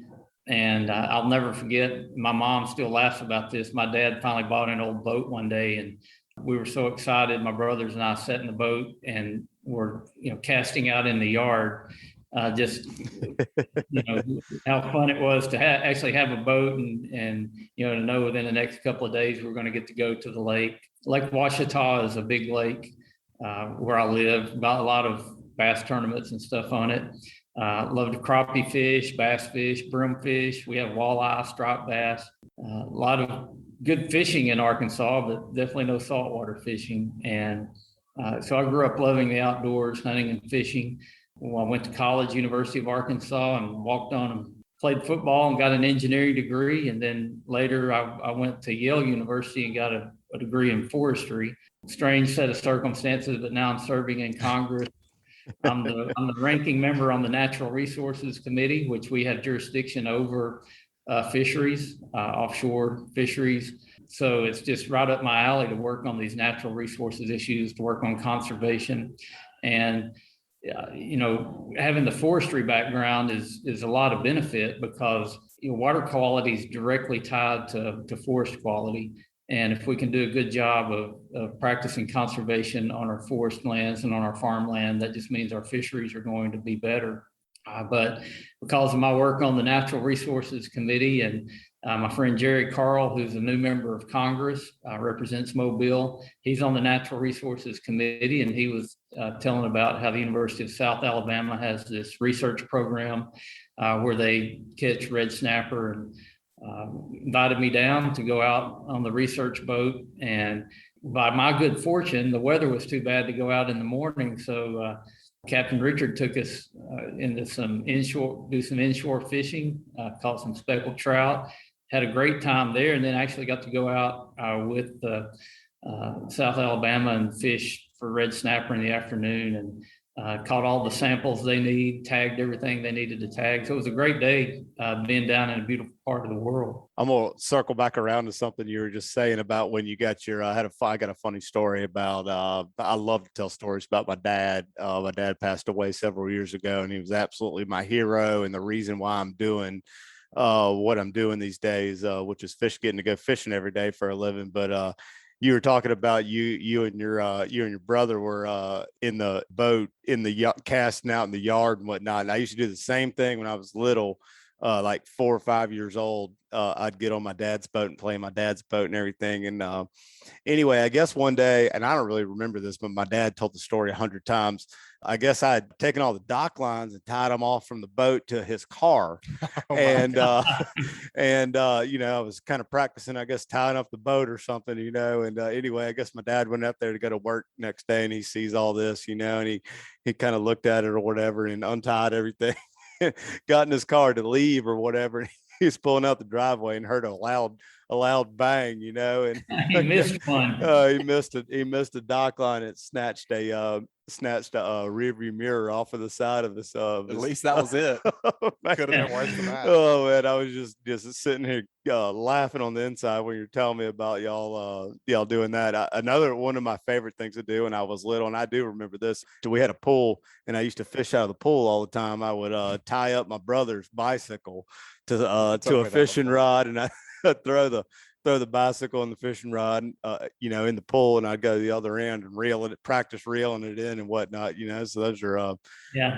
S4: and I'll never forget. My mom still laughs about this. My dad finally bought an old boat one day, and we were so excited. My brothers and I sat in the boat and were, casting out in the yard. Just how fun it was to actually have a boat and to know within the next couple of days we're going to get to go to the lake. Lake Washita is a big lake where I live. Got a lot of bass tournaments and stuff on it. Love to crappie fish, bass fish, broom fish. We have walleye, striped bass. A lot of good fishing in Arkansas, but definitely no saltwater fishing. And so I grew up loving the outdoors, hunting and fishing. Well, I went to college, University of Arkansas, and walked on and played football and got an engineering degree. And then later I went to Yale University and got a degree in forestry. Strange set of circumstances, but now I'm serving in Congress. I'm the ranking member on the Natural Resources Committee, which we have jurisdiction over fisheries, offshore fisheries. So it's just right up my alley to work on these natural resources issues, to work on conservation. And having the forestry background is a lot of benefit because water quality is directly tied to forest quality. And if we can do a good job of practicing conservation on our forest lands and on our farmland, that just means our fisheries are going to be better. But because of my work on the Natural Resources Committee and my friend Jerry Carl, who's a new member of Congress, represents Mobile. He's on the Natural Resources Committee, and he was telling about how the University of South Alabama has this research program where they catch red snapper, and invited me down to go out on the research boat. And by my good fortune, the weather was too bad to go out in the morning, so Captain Richard took us into some inshore fishing, caught some speckled trout, had a great time there, and then actually got to go out with South Alabama and fish for red snapper in the afternoon, and caught all the samples they need, tagged everything they needed to tag. So it was a great day being down in a beautiful part of the world.
S2: I'm gonna circle back around to something you were just saying about when you got your. I got a funny story about. I love to tell stories about my dad. My dad passed away several years ago, and he was absolutely my hero and the reason why I'm doing what I'm doing these days, which is getting to go fishing every day for a living. But you were talking about you and your brother were in the boat casting out in the yard and whatnot. And I used to do the same thing when I was little, like 4 or 5 years old. I'd get on my dad's boat and play in my dad's boat and everything. And anyway, I guess one day, and I don't really remember this, but my dad told the story 100 times. I guess I had taken all the dock lines and tied them off from the boat to his car. And I was kind of practicing, I guess, tying up the boat or something, and anyway, I guess my dad went up there to go to work next day, and he sees all this, and he kind of looked at it or whatever and untied everything, got in his car to leave or whatever. He was pulling out the driveway and heard a loud bang, and
S4: He missed one.
S2: He missed a dock line. It snatched a rearview mirror off of the side of this.
S1: At least that was it. Could have been worse than that.
S2: Oh man, I was just sitting here laughing on the inside when you're telling me about y'all doing that. Another one of my favorite things to do when I was little, and I do remember this. We had a pool, and I used to fish out of the pool all the time. I would tie up my brother's bicycle to a fishing rod, and I throw the bicycle and the fishing rod, in the pool, and I'd go to the other end and practice reeling it in and whatnot, so those are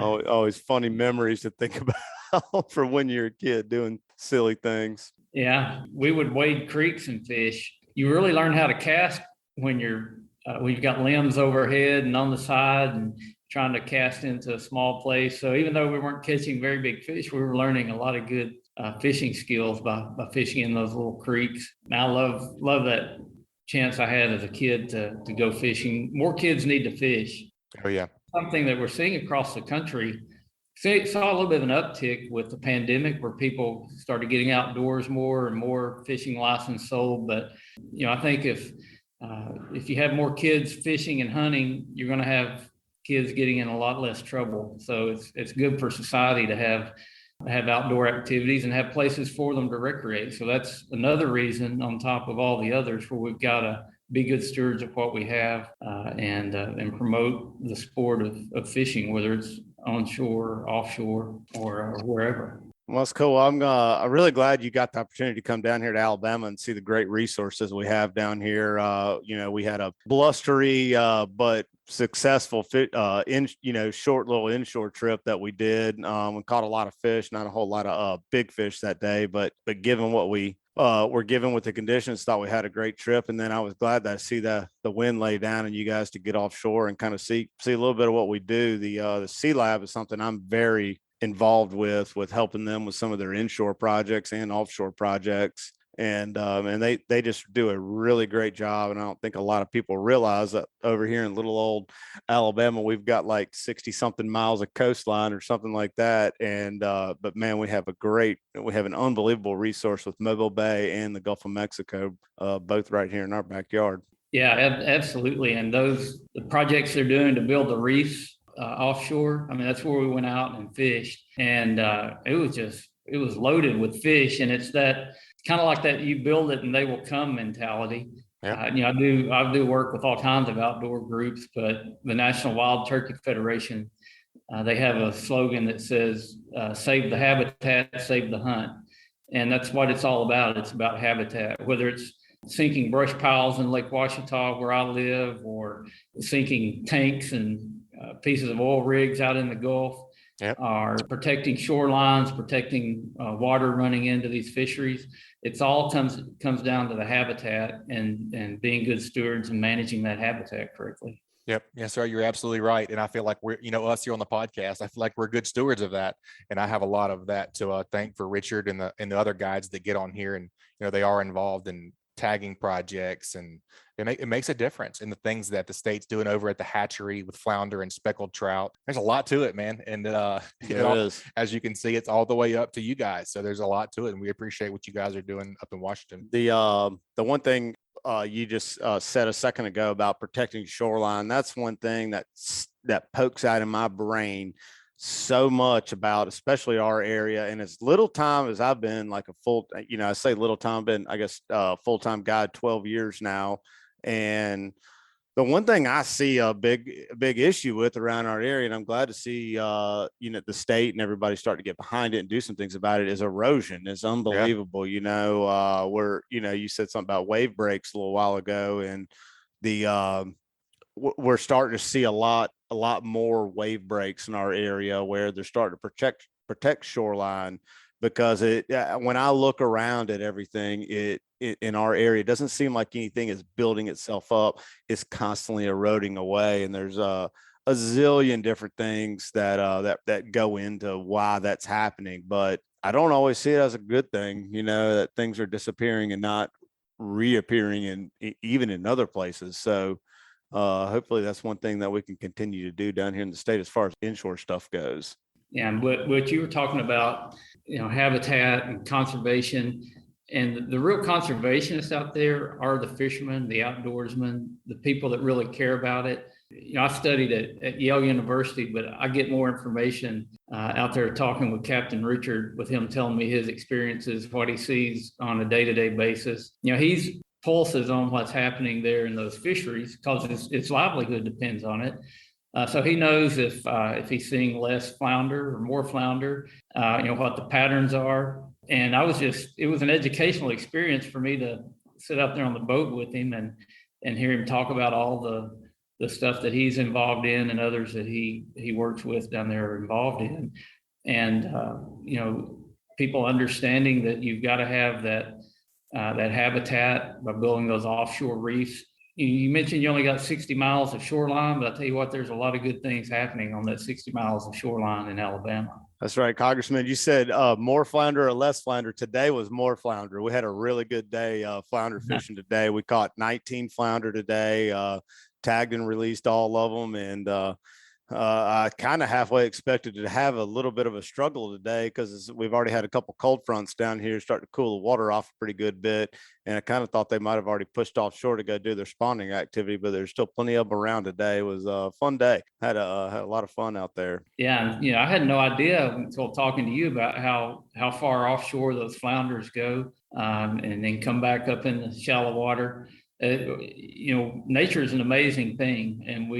S2: always funny memories to think about from when you're a kid doing silly things.
S4: Yeah, we would wade creeks and fish. You really learn how to cast when you've got limbs overhead and on the side and trying to cast into a small place. So even though we weren't catching very big fish, we were learning a lot of good fishing skills by fishing in those little creeks. And I love that chance I had as a kid to go fishing. More kids need to fish.
S1: Oh yeah.
S4: Something that we're seeing across the country. Saw a little bit of an uptick with the pandemic where people started getting outdoors more and more fishing license sold. But, I think if you have more kids fishing and hunting, you're going to have kids getting in a lot less trouble. So it's good for society to have outdoor activities and have places for them to recreate. So that's another reason on top of all the others where we've got to be good stewards of what we have and promote the sport of fishing, whether it's onshore, offshore, or wherever.
S2: Well, that's cool. I'm really glad you got the opportunity to come down here to Alabama and see the great resources we have down here. We had a blustery but successful short little inshore trip that we did. We caught a lot of fish, not a whole lot of big fish that day, but given what we were given with the conditions, thought we had a great trip. And then I was glad that I see the wind lay down and you guys to get offshore and kind of see a little bit of what we do. The Sea Lab is something I'm very involved with helping them with some of their inshore projects and offshore projects. And they just do a really great job. And I don't think a lot of people realize that over here in little old Alabama, we've got like 60 something miles of coastline or something like that. And, but man, we have an unbelievable resource with Mobile Bay and the Gulf of Mexico, both right here in our backyard.
S4: Yeah, absolutely. And the projects they're doing to build the reefs offshore, I mean, that's where we went out and fished. And it was loaded with fish. And it's that kind of like that you build it and they will come mentality. Yeah. I do work with all kinds of outdoor groups, but the National Wild Turkey Federation, they have a slogan that says, save the habitat, save the hunt. And that's what it's all about. It's about habitat, whether it's sinking brush piles in Lake Ouachita where I live, or sinking tanks and pieces of oil rigs out in the Gulf.
S1: Yep.
S4: are protecting shorelines, protecting water running into these fisheries. It's all comes down to the habitat and being good stewards and managing that habitat correctly.
S1: Yep. Yes, sir. You're absolutely right. And I feel like we're, us here on the podcast, I feel like we're good stewards of that. And I have a lot of that to thank for Richard and the other guides that get on here, and, they are involved in tagging projects, and it makes a difference in the things that the state's doing over at the hatchery with flounder and speckled trout. There's a lot to it, man. And as you can see, it's all the way up to you guys. So there's a lot to it, and we appreciate what you guys are doing up in Washington.
S2: The one thing you just said a second ago about protecting shoreline, that's one thing that pokes out in my brain so much about, especially our area. And as little time as I've been like a full, I say little time, been, I guess, full-time guide 12 years now. And the one thing I see a big issue with around our area, and I'm glad to see, the state and everybody start to get behind it and do some things about it, is erosion. It's unbelievable. Yeah. Where, you said something about wave breaks a little while ago, and we're starting to see a lot more wave breaks in our area where they're starting to protect shoreline, because when I look around at everything, it in our area, it doesn't seem like anything is building itself up. It's constantly eroding away, and there's a zillion different things that go into why that's happening. But I don't always see it as a good thing, that things are disappearing and not reappearing even in other places. So hopefully that's one thing that we can continue to do down here in the state as far as inshore stuff goes.
S4: Yeah, and what you were talking about, habitat and conservation, and the real conservationists out there are the fishermen, the outdoorsmen, the people that really care about it. I studied at Yale University, but I get more information out there talking with Captain Richard, with him telling me his experiences, what he sees on a day-to-day basis. He's pulses on what's happening there in those fisheries, because its livelihood depends on it. So he knows if he's seeing less flounder or more flounder, what the patterns are. And it was an educational experience for me to sit out there on the boat with him and hear him talk about all the stuff that he's involved in, and others that he works with down there are involved in. And, people understanding that you've got to have that habitat by building those offshore reefs. You mentioned you only got 60 miles of shoreline, but I'll tell you what, there's a lot of good things happening on that 60 miles of shoreline in Alabama.
S2: That's right, Congressman. You said more flounder or less flounder. Today was more flounder. We had a really good day flounder fishing today. We caught 19 flounder today, tagged and released all of them. And I kind of halfway expected to have a little bit of a struggle today, because we've already had a couple cold fronts down here starting to cool the water off a pretty good bit. And I kind of thought they might have already pushed offshore to go do their spawning activity, but there's still plenty of them around today. It was a fun day. Had a lot of fun out there.
S4: Yeah. And, I had no idea until talking to you about how far offshore those flounders go, and then come back up in the shallow water. Nature is an amazing thing, and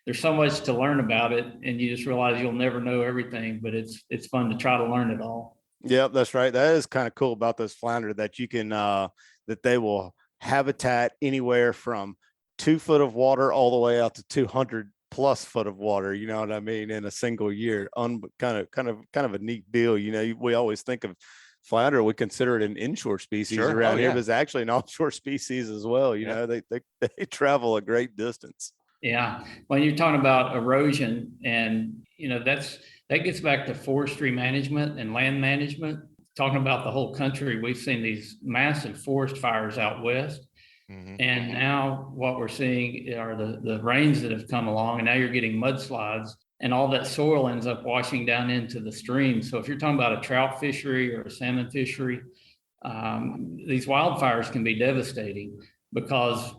S4: there's so much to learn about it, and you just realize you'll never know everything, but it's fun to try to learn it all.
S2: Yep, that's right. That is kind of cool about those flounder, that you can that they will habitat anywhere from 2 foot of water all the way out to 200 plus foot of water. You know what I mean? In a single year. Kind of a neat deal. We always think of flounder, we consider it an inshore species around here, but it's actually an offshore species as well. They travel a great distance.
S4: Yeah. When you're talking about erosion, and that gets back to forestry management and land management. Talking about the whole country, we've seen these massive forest fires out west. Mm-hmm. And now what we're seeing are the rains that have come along, and now you're getting mudslides. And all that soil ends up washing down into the stream. So if you're talking about a trout fishery or a salmon fishery, these wildfires can be devastating, because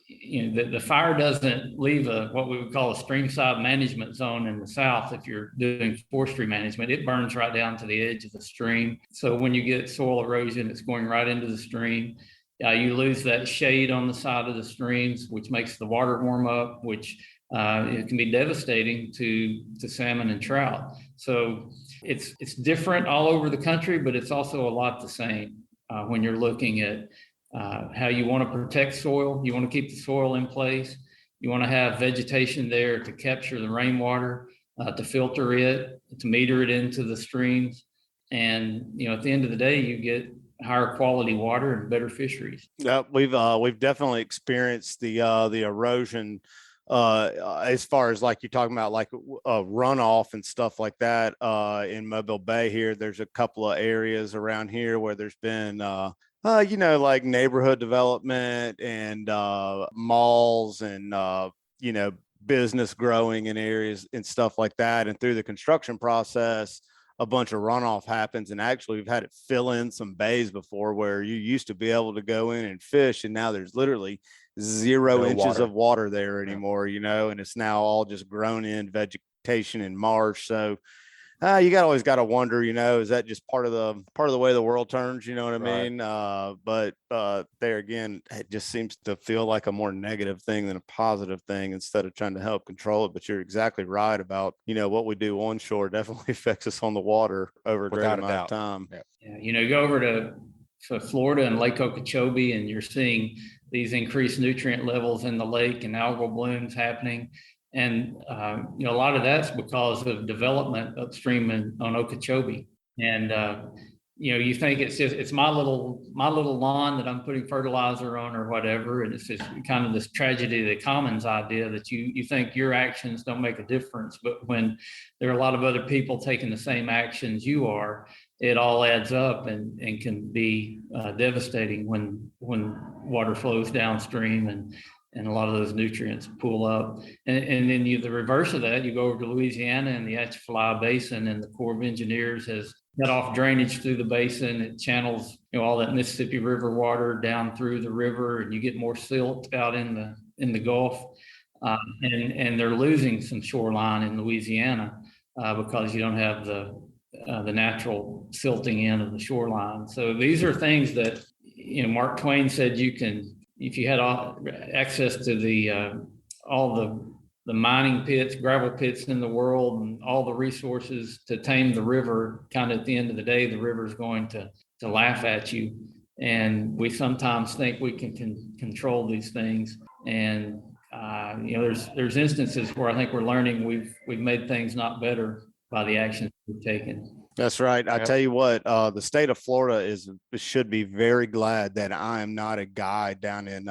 S4: the fire doesn't leave what we would call a streamside management zone in the south. If you're doing forestry management, it burns right down to the edge of the stream. So when you get soil erosion, it's going right into the stream. You lose that shade on the side of the streams, which makes the water warm up, which it can be devastating to salmon and trout. So it's different all over the country, but it's also a lot the same when you're looking at how you want to protect soil. You want to keep the soil in place. You want to have vegetation there to capture the rainwater. to filter it, to meter it into the streams. And, at the end of the day, you get higher quality water and better fisheries.
S2: Yeah, we've definitely experienced the erosion as far as like you're talking about, like runoff and stuff like that in Mobile Bay here. There's a couple of areas around here where there's been like neighborhood development and malls and business growing in areas and stuff like that. And through the construction process, a bunch of runoff happens. And actually we've had it fill in some bays before where you used to be able to go in and fish, and now there's literally 0
S1: No
S2: inches
S1: water.
S2: of water there anymore, and it's now all just grown in vegetation and marsh. So you always got to wonder, is that just part of the way the world turns? You know what I
S1: Right.
S2: mean? But there again, it just seems to feel like a more negative thing than a positive thing instead of trying to help control it. But you're exactly right about, what we do onshore definitely affects us on the water over a great
S1: Without a
S2: amount of
S1: doubt.
S2: time.
S4: Yeah, you go over to Florida and Lake Okeechobee, and you're seeing these increased nutrient levels in the lake and algal blooms happening. And, a lot of that's because of development upstream on Okeechobee. And, you think it's my little lawn that I'm putting fertilizer on or whatever. And it's just kind of this tragedy of the commons idea that you think your actions don't make a difference. But when there are a lot of other people taking the same actions you are, it all adds up and can be devastating when water flows downstream and a lot of those nutrients pool up. And then the reverse of that, you go over to Louisiana and the Atchafalaya Basin, and the Corps of Engineers has cut off drainage through the basin. It channels, all that Mississippi River water down through the river, and you get more silt out in the Gulf. And they're losing some shoreline in Louisiana because you don't have the natural silting in of the shoreline. So these are things that, Mark Twain said you can, if you had access to all the mining pits, gravel pits in the world, and all the resources to tame the river, kind of at the end of the day, the river is going to laugh at you. And we sometimes think we can control these things. And there's instances where I think we're learning we've made things not better by the actions we've taken.
S2: That's right. I
S1: Yep.
S2: tell you what, the state of Florida should be very glad that I am not a guy down in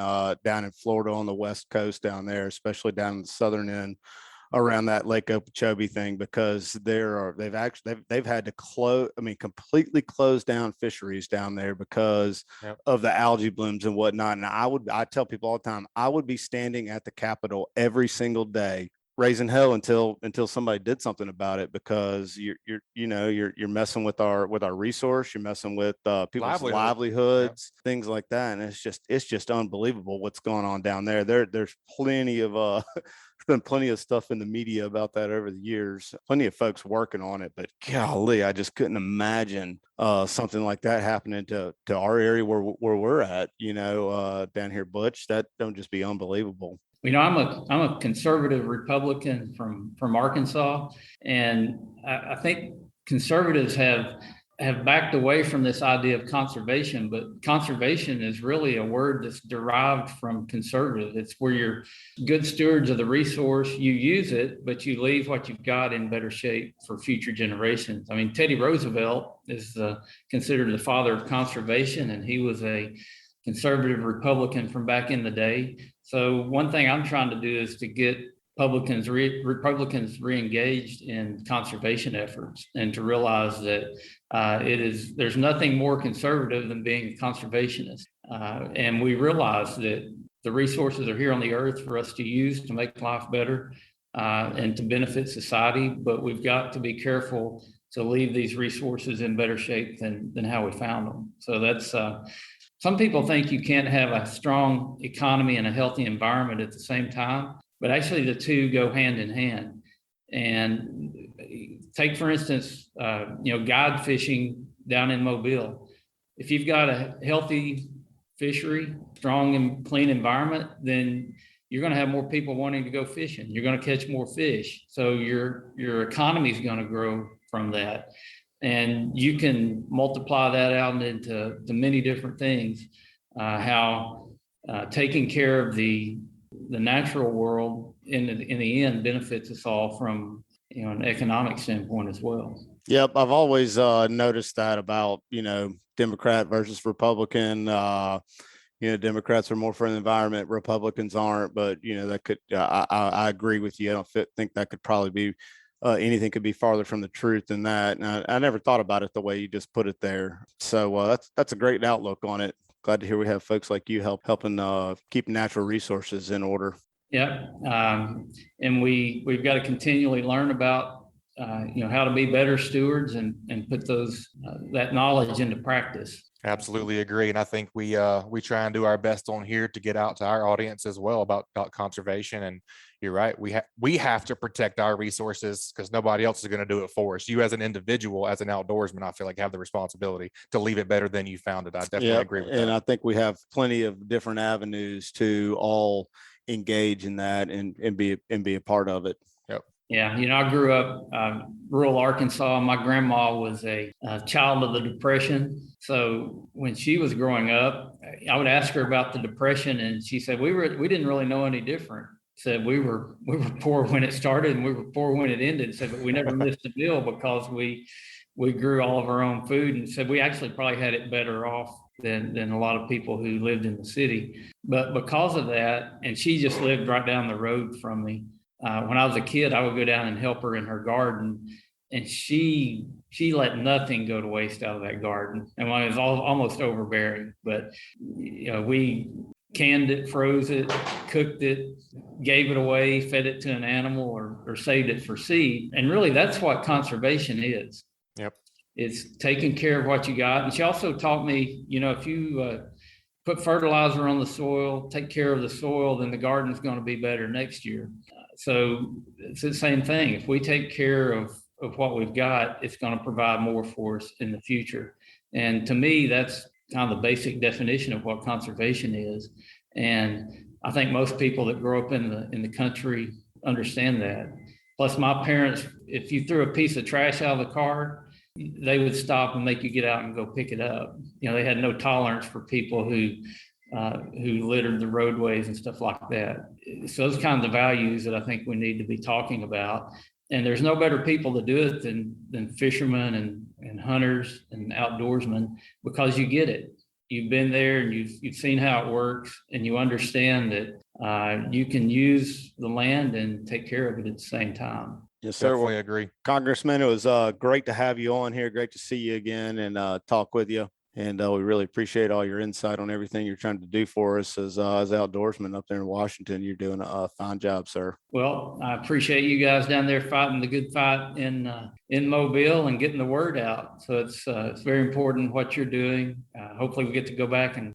S2: Florida on the West Coast down there, especially down in the southern end around that Lake Okeechobee thing, because they've had to completely close down fisheries down there because
S1: Yep.
S2: of the algae blooms and whatnot. And I tell people all the time, I would be standing at the Capitol every single day raising hell until somebody did something about it, because you're messing with our resource, you're messing with people's livelihoods, things like that. And it's just unbelievable what's going on down there. There's plenty of been plenty of stuff in the media about that over the years, plenty of folks working on it, but golly, I just couldn't imagine something like that happening to our area where we're at, down here, Butch. That don't just be unbelievable.
S4: I'm a conservative Republican from Arkansas, and I think conservatives have backed away from this idea of conservation, but conservation is really a word that's derived from conservative. It's where you're good stewards of the resource, you use it, but you leave what you've got in better shape for future generations. I mean, Teddy Roosevelt is considered the father of conservation, and he was a conservative Republican from back in the day. So one thing I'm trying to do is to get Republicans re-engaged in conservation efforts, and to realize that there's nothing more conservative than being a conservationist. And we realize that the resources are here on the earth for us to use to make life better and to benefit society, but we've got to be careful to leave these resources in better shape than how we found them. So that's some people think you can't have a strong economy and a healthy environment at the same time, but actually the two go hand in hand. And take, for instance, guide fishing down in Mobile. If you've got a healthy fishery, strong and clean environment, then you're going to have more people wanting to go fishing. You're going to catch more fish. So your economy is going to grow from that. And you can multiply that out into many different things. How taking care of the natural world in the end benefits us all from an economic standpoint as well.
S2: Yep. I've always noticed that about, Democrat versus Republican. Democrats are more for the environment, Republicans aren't, but that could, I agree with you. I don't think that could probably be anything could be farther from the truth than that. And I never thought about it the way you just put it there. So that's a great outlook on it. Glad to hear we have folks like you helping keep natural resources in order.
S4: Yeah. And we've got to continually learn about, how to be better stewards and put that knowledge into practice.
S1: Absolutely agree. And I think we try and do our best on here to get out to our audience as well about conservation. And you're right. We have to protect our resources because nobody else is going to do it for us. You as an individual, as an outdoorsman, I feel like have the responsibility to leave it better than you found it. I definitely agree with that.
S2: And I think we have plenty of different avenues to all engage in that and be a part of it.
S4: Yeah, I grew up rural Arkansas. My grandma was a child of the Depression. So when she was growing up, I would ask her about the Depression, and she said we didn't really know any different. Said we were poor when it started, and we were poor when it ended. Said but we never missed a meal because we grew all of our own food, and said we actually probably had it better off than a lot of people who lived in the city. But because of that, and she just lived right down the road from me. When I was a kid, I would go down and help her in her garden, and she let nothing go to waste out of that garden. And it was almost overbearing, but we canned it, froze it, cooked it, gave it away, fed it to an animal, or saved it for seed. And really, that's what conservation is.
S1: Yep,
S4: it's taking care of what you got. And she also taught me, if you put fertilizer on the soil, take care of the soil, then the garden's going to be better next year. So it's the same thing. If we take care of what we've got, it's going to provide more for us in the future. And to me, that's kind of the basic definition of what conservation is. And I think most people that grow up in the country understand that. Plus, my parents, if you threw a piece of trash out of the car, they would stop and make you get out and go pick it up. They had no tolerance for people who littered the roadways and stuff like that. So those kinds of values that I think we need to be talking about. And there's no better people to do it than fishermen and hunters and outdoorsmen, because you get it. You've been there and you've seen how it works, and you understand that you can use the land and take care of it at the same time.
S2: Yes, sir.
S1: Definitely agree.
S2: Congressman, it was great to have you on here. Great to see you again and talk with you. And we really appreciate all your insight on everything you're trying to do for us as outdoorsmen up there in Washington. You're doing a fine job, sir.
S4: Well, I appreciate you guys down there fighting the good fight in Mobile and getting the word out. So it's very important what you're doing. Hopefully we get to go back and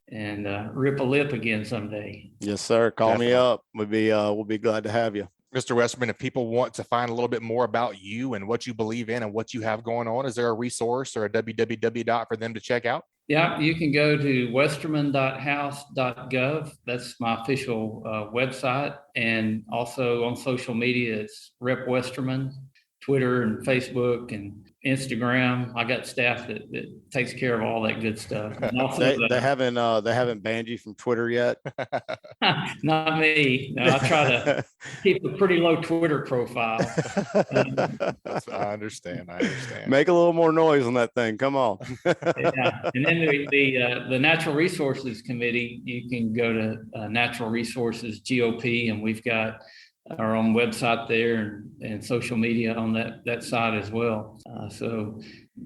S4: rip a lip again someday.
S2: Yes, sir. Call
S1: Definitely.
S2: me up. We'll be glad to have you.
S1: Mr. Westerman, if people want to find a little bit more about you and what you believe in and what you have going on, is there a resource or a www for them to check out?
S4: Yeah, you can go to westerman.house.gov. That's my official website. And also on social media, it's Rep Westerman, Twitter and Facebook and Instagram. I got staff that takes care of all that good stuff. And also
S2: They haven't banned you from Twitter yet.
S4: Not me. No, I try to keep a pretty low Twitter profile.
S1: I understand.
S2: Make a little more noise on that thing. Come on.
S4: Yeah. And then the Natural Resources Committee, you can go to Natural Resources GOP, and we've got our own website there and social media on that side as well. So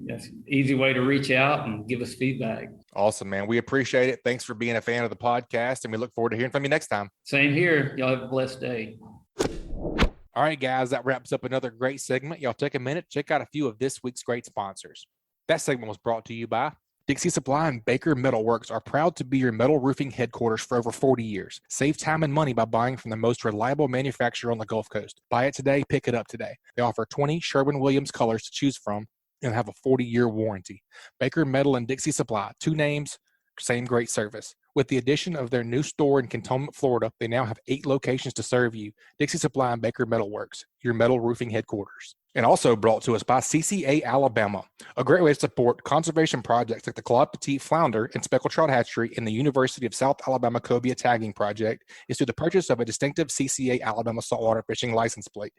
S4: that's an easy way to reach out and give us feedback.
S1: Awesome, man. We appreciate it. Thanks for being a fan of the podcast, and we look forward to hearing from you next time.
S4: Same here. Y'all have a blessed day.
S1: All right, guys, that wraps up another great segment. Y'all take a minute, check out a few of this week's great sponsors. That segment was brought to you by Dixie Supply and Baker Metalworks are proud to be your metal roofing headquarters for over 40 years. Save time and money by buying from the most reliable manufacturer on the Gulf Coast. Buy it today, pick it up today. They offer 20 Sherwin-Williams colors to choose from and have a 40-year warranty. Baker Metal and Dixie Supply, 2 names, same great service. With the addition of their new store in Cantonment, Florida, they now have 8 locations to serve you. Dixie Supply and Baker Metalworks, your metal roofing headquarters. And also brought to us by CCA Alabama, a great way to support conservation projects like the Claude Petit Flounder and Speckled Trout Hatchery and the University of South Alabama Cobia Tagging Project is through the purchase of a distinctive CCA Alabama saltwater fishing license plate.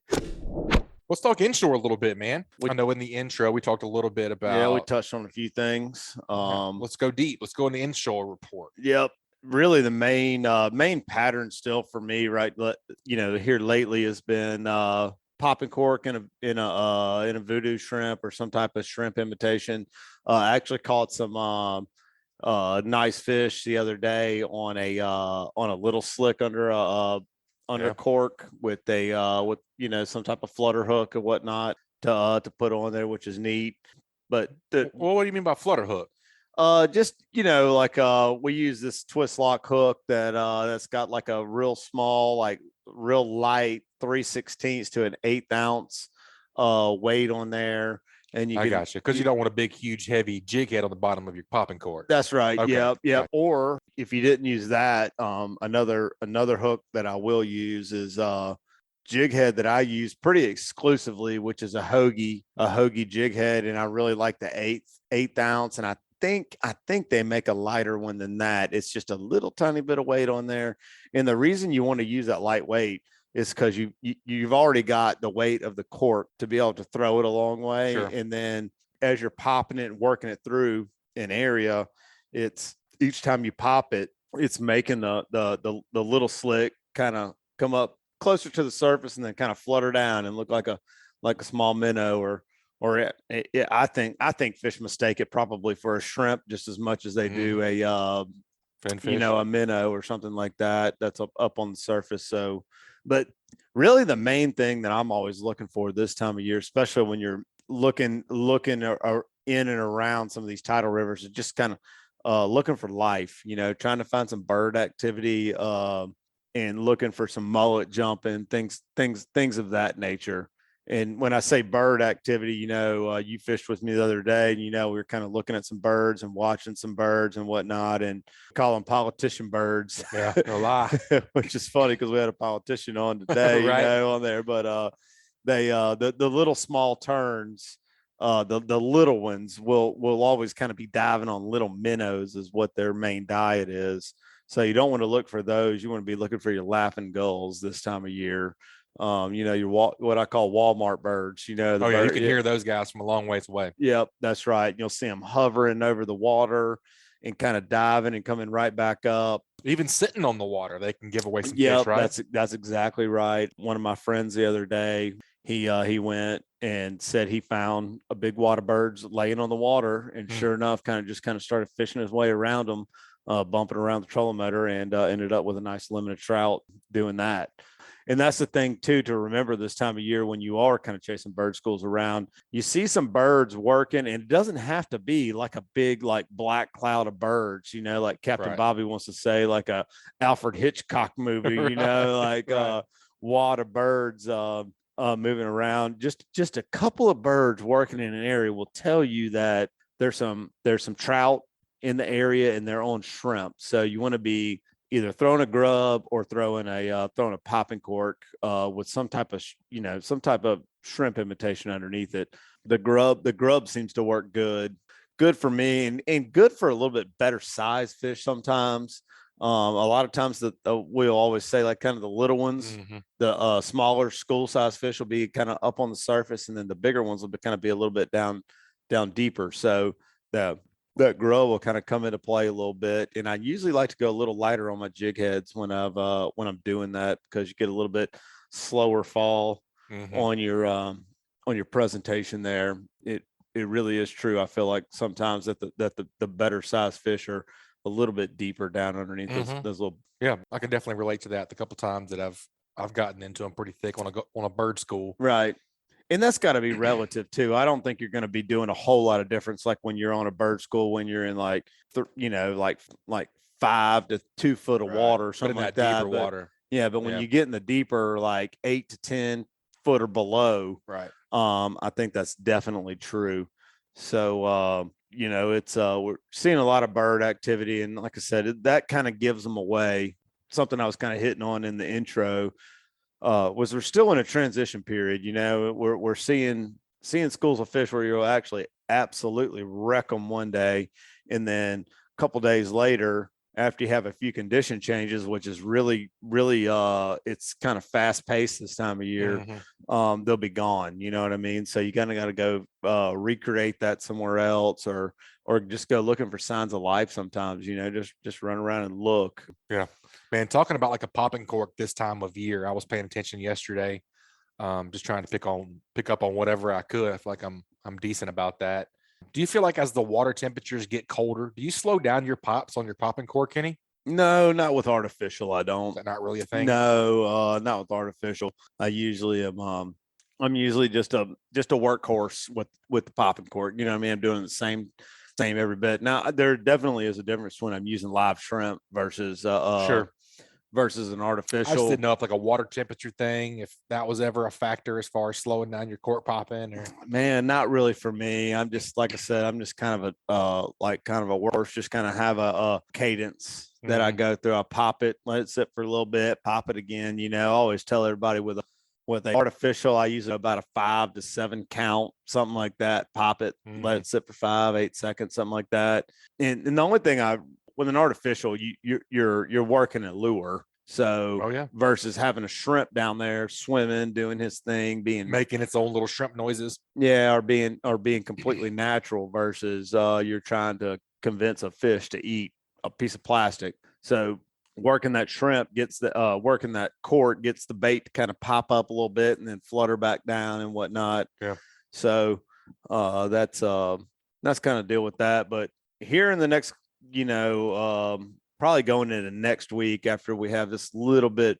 S1: Let's talk inshore a little bit, man. I know in the intro we talked a little bit about.
S2: Yeah, we touched on a few things.
S1: Let's go deep. Let's go in the inshore report.
S2: Yep. Really, the main pattern still for me, right? Here lately has been popping cork in a voodoo shrimp or some type of shrimp imitation. I actually caught some nice fish the other day on a little slick under a cork with some type of flutter hook or whatnot to put on there, which is neat. But
S1: what do you mean by flutter hook?
S2: We use this twist lock hook that's got like a real small, like real light 3/16 to an 1/8 ounce weight on there. And
S1: I got you, because you don't want a big, huge, heavy jig head on the bottom of your popping cork.
S2: That's right.
S1: Okay.
S2: Yep.
S1: Gotcha.
S2: Or if you didn't use that, another hook that I will use is jig head that I use pretty exclusively, which is a hoagie jig head, and I really like the 1/8 ounce. And I think they make a lighter one than that. It's just a little tiny bit of weight on there. And the reason you want to use that lightweight is because you've already got the weight of the cork to be able to throw it a long way.
S1: Sure.
S2: And then as you're popping it and working it through an area, it's each time you pop it, it's making the little slick kind of come up closer to the surface and then kind of flutter down and look like a small minnow I think fish mistake it probably for a shrimp just as much as they do a minnow or something like that that's up on the surface. So, but really the main thing that I'm always looking for this time of year, especially when you're looking in and around some of these tidal rivers, is just kind of looking for life, trying to find some bird activity and looking for some mullet jumping, things of that nature. And when I say bird activity, you fished with me the other day, and we were kind of looking at some birds and watching some birds and whatnot, and call them politician birds.
S1: Yeah, no lie.
S2: Which is funny because we had a politician on today,
S1: Right.
S2: on there. But they the little small terns, the little ones will always kind of be diving on little minnows is what their main diet is. So you don't want to look for those. You want to be looking for your laughing gulls this time of year. Your what I call Walmart birds, you can
S1: hear those guys from a long ways away.
S2: Yep, that's right. You'll see them hovering over the water and kind of diving and coming right back up.
S1: Even sitting on the water, they can give away some fish, right?
S2: That's exactly right. One of my friends the other day, he went and said he found a big wad of birds laying on the water, and sure enough, kind of started fishing his way around them, bumping around the trolling motor, and ended up with a nice limited trout doing that. And that's the thing too, to remember this time of year when you are kind of chasing bird schools around, you see some birds working, and it doesn't have to be like a big, like black cloud of birds, like Captain
S1: Right.
S2: Bobby wants to say, like a Alfred Hitchcock movie,
S1: Right.
S2: Wad of birds moving around. Just a couple of birds working in an area will tell you that there's some trout in the area and they're on shrimp. So you want to be either throwing a grub or throwing a popping cork with some type of shrimp imitation underneath it. The grub seems to work good for me, and good for a little bit better size fish sometimes. A lot of times we'll always say, like, kind of the little ones, the smaller school size fish will be kind of up on the surface, and then the bigger ones will be a little bit down deeper. So that grub will kind of come into play a little bit. And I usually like to go a little lighter on my jig heads when I'm doing that, because you get a little bit slower fall on your presentation there. It really is true. I feel like sometimes that the better size fish are a little bit deeper down underneath those little.
S1: Yeah, I can definitely relate to that. The couple times that I've gotten into them pretty thick on a bird school.
S2: Right. And that's got to be relative too. I don't think you're going to be doing a whole lot of difference like when you're on a bird school, when you're in like 5 to 2 foot of water or something like that.
S1: Deeper water.
S2: Yeah, but when you get in the deeper, like 8 to 10 foot or below,
S1: right?
S2: I think that's definitely true. So it's we're seeing a lot of bird activity, and like I said, that kind of gives them away. Something I was kind of hitting on in the intro. Was we're still in a transition period. We're seeing schools of fish where you'll actually absolutely wreck them one day, and then a couple days later after you have a few condition changes, which is really, really, it's kind of fast paced this time of year, they'll be gone. You know what I mean? So you kind of got to go recreate that somewhere else, or just go looking for signs of life sometimes, you know, just run around and look.
S1: Yeah, man, talking about like a popping cork this time of year, I was paying attention yesterday, just trying to pick up on whatever I could. I feel like I'm decent about that. Do you feel like as the water temperatures get colder, do you slow down your pops on your popping cork, Kenny?
S2: No, not with artificial. I don't.
S1: Is that not really a thing?
S2: No, not with artificial. I usually am. I'm usually just a workhorse with the popping cork. You know what I mean? I'm doing the same every bit. Now there definitely is a difference when I'm using live shrimp versus
S1: Sure.
S2: versus an artificial.
S1: I just didn't know if like a water temperature thing, if that was ever a factor as far as slowing down your cork popping. Or
S2: Man, not really for me. I'm just, like I said, I'm just kind of a worse, just kind of have a cadence that I go through. I pop it, let it sit for a little bit, pop it again. You know, I always tell everybody with a artificial, I use about a 5 to 7 count, something like that. Pop it, let it sit for 5-8 seconds, something like that. And the only thing with an artificial, you're working a lure. So versus having a shrimp down there swimming, doing his thing,
S1: making its own little shrimp noises.
S2: Yeah, or being completely natural versus you're trying to convince a fish to eat a piece of plastic. So working that shrimp gets working that cork gets the bait to kind of pop up a little bit and then flutter back down and whatnot.
S1: Yeah.
S2: So that's kind of deal with that. But here in the next, probably going into next week after we have this little bit,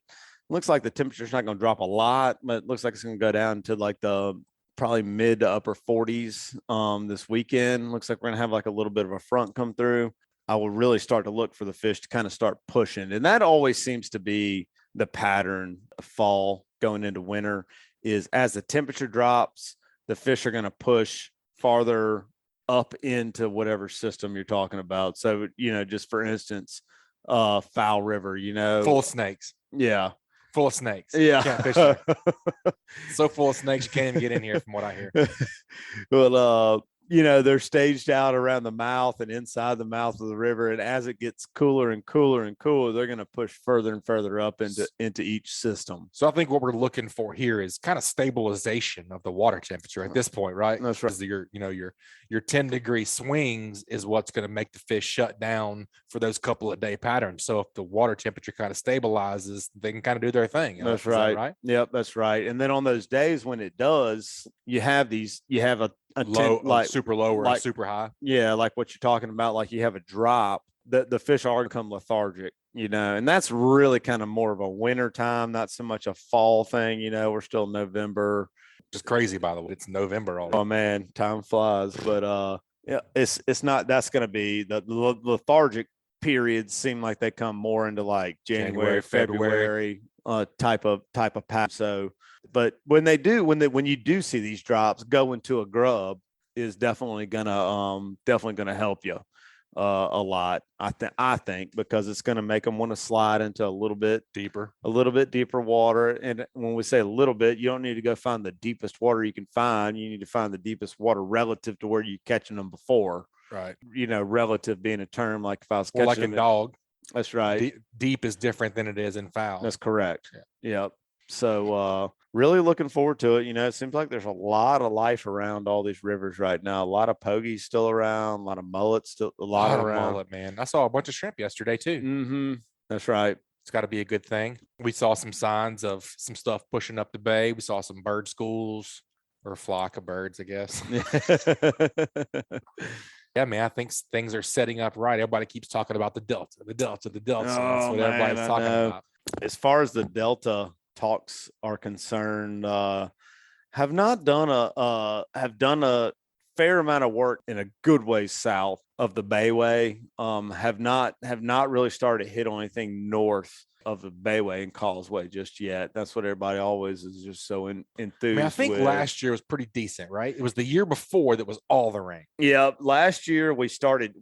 S2: looks like the temperature's not going to drop a lot, but it looks like it's going to go down to like the probably mid to upper 40s this weekend. Looks like we're going to have like a little bit of a front come through. I will really start to look for the fish to kind of start pushing. And that always seems to be the pattern of fall going into winter, is as the temperature drops, the fish are going to push farther up into whatever system you're talking about. So, just for instance, Foul River,
S1: full of snakes.
S2: Yeah.
S1: Full of snakes.
S2: Yeah.
S1: Can't fish there. So full of snakes, you can't even get in here from what I hear.
S2: Well, they're staged out around the mouth and inside the mouth of the river. And as it gets cooler and cooler and cooler, they're going to push further and further up into each system.
S1: So I think what we're looking for here is kind of stabilization of the water temperature at this point, right?
S2: That's right.
S1: Your 10-degree swings is what's going to make the fish shut down for those couple of day patterns. So if the water temperature kind of stabilizes, they can kind of do their thing.
S2: That's right.
S1: That right?
S2: Yep, that's right. And then on those days when it does, you have a
S1: low, like super low or
S2: like,
S1: super high.
S2: Yeah, like what you're talking about, like you have a drop, the fish are become lethargic, and that's really kind of more of a winter time, not so much a fall thing. We're still November.
S1: Just crazy, by the way. It's November already.
S2: Oh man, time flies. But yeah, it's not. That's going to be the lethargic periods. Seem like they come more into like January, February type of pattern. So, but when you do see these drops, go into a grub is definitely gonna help you a lot. I think because it's gonna make them want to slide into a little bit deeper water. And when we say a little bit, you don't need to go find the deepest water you can find. You need to find the deepest water relative to where you're catching them before.
S1: Right.
S2: Relative being a term, like if I was catching
S1: like a dog.
S2: That's right.
S1: Deep is different than it is in foul.
S2: That's correct. Yeah. Yep. So really looking forward to it. It seems like there's a lot of life around all these rivers right now. A lot of pogies still around, a lot of mullets still a lot around.
S1: Mullet, man. I saw a bunch of shrimp yesterday too.
S2: Mm-hmm. That's right.
S1: It's got to be a good thing. We saw some signs of some stuff pushing up the bay. We saw some bird schools, or a flock of birds, I guess. Yeah, man, I think things are setting up right. Everybody keeps talking about the Delta.
S2: Oh,
S1: That's what everybody's talking about.
S2: As far as the Delta talks are concerned, have done a fair amount of work in a good way south of the Bayway. Have not really started to hit on anything north of the Bayway and Causeway just yet. That's what everybody always is just so enthused.
S1: I think last year was pretty decent, right? It was the year before that was all the rain.
S2: Yeah, last year we started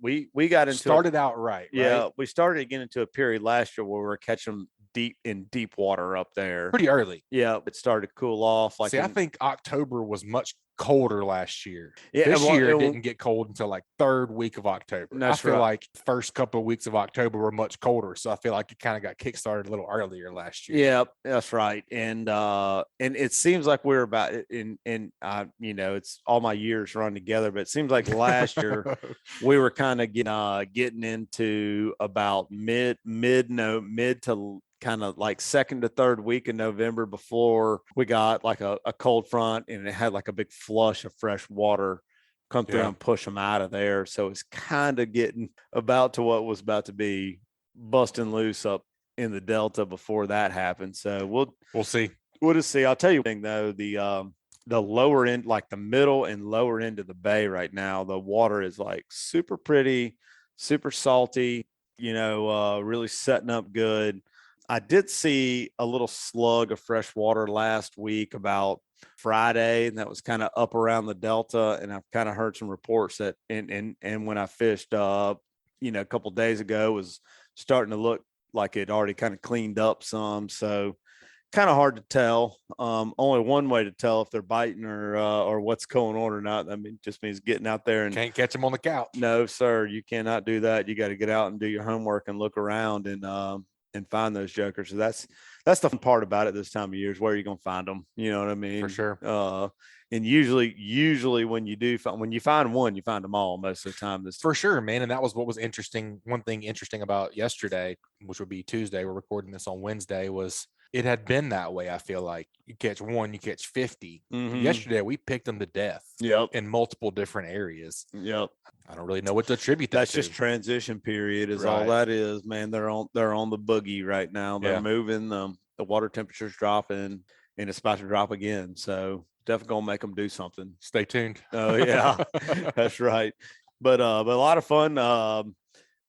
S2: out right.
S1: Yeah,
S2: We started to get into a period last year where we were catching deep water up there.
S1: Pretty early.
S2: Yeah, it started to cool off. Like
S1: See, I think October was much colder last year.
S2: Yeah,
S1: This
S2: well,
S1: year
S2: it
S1: it didn't get cold until like third week of October.
S2: That's
S1: I feel
S2: right.
S1: like first couple of weeks of October were much colder, so I feel like it kind of got kickstarted a little earlier last year.
S2: Yeah, that's right. And it seems like we're about in you know, it's all my years run together, but it seems like last year we were kind of getting into about mid to kind of like second to third week in November before we got like a cold front, and it had like a big flush of fresh water come through and push them out of there. So it's kind of getting about to what was about to be busting loose up in the Delta before that happened. So we'll see. We'll just see. I'll tell you one thing though, the lower end, like the middle and lower end of the bay right now, the water is like super pretty, super salty, you know, really setting up good. I did see a little slug of fresh water last week about Friday, and that was kind of up around the Delta. And I've kind of heard some reports that, and when I fished, you know, a couple of days ago, was starting to look like it already kind of cleaned up some. So kind of hard to tell. Only one way to tell if they're biting or what's going on or not. I mean, just means getting out there and
S1: can't catch them on the couch.
S2: No, sir, you cannot do that. You got to get out and do your homework and look around and find those jokers. So that's the fun part about it this time of year, is where you're going to find them. You know what I mean?
S1: For sure.
S2: And usually when you find one, you find them all most of the time.
S1: For sure, man. And that was what was interesting. One thing interesting about yesterday, which would be Tuesday, we're recording this on Wednesday, was it had been that way. I feel like you catch one, you catch 50.
S2: Mm-hmm.
S1: Yesterday, we picked them to death.
S2: Yep.
S1: In multiple different areas.
S2: Yep.
S1: I don't really know what to attribute that
S2: That's
S1: to.
S2: just transition period is
S1: Right.
S2: all that is, man. They're on the boogie right now. They're moving. The water temperature's dropping, and it's about to drop again. So definitely gonna make them do something.
S1: Stay tuned.
S2: Oh yeah, that's right. But a lot of fun.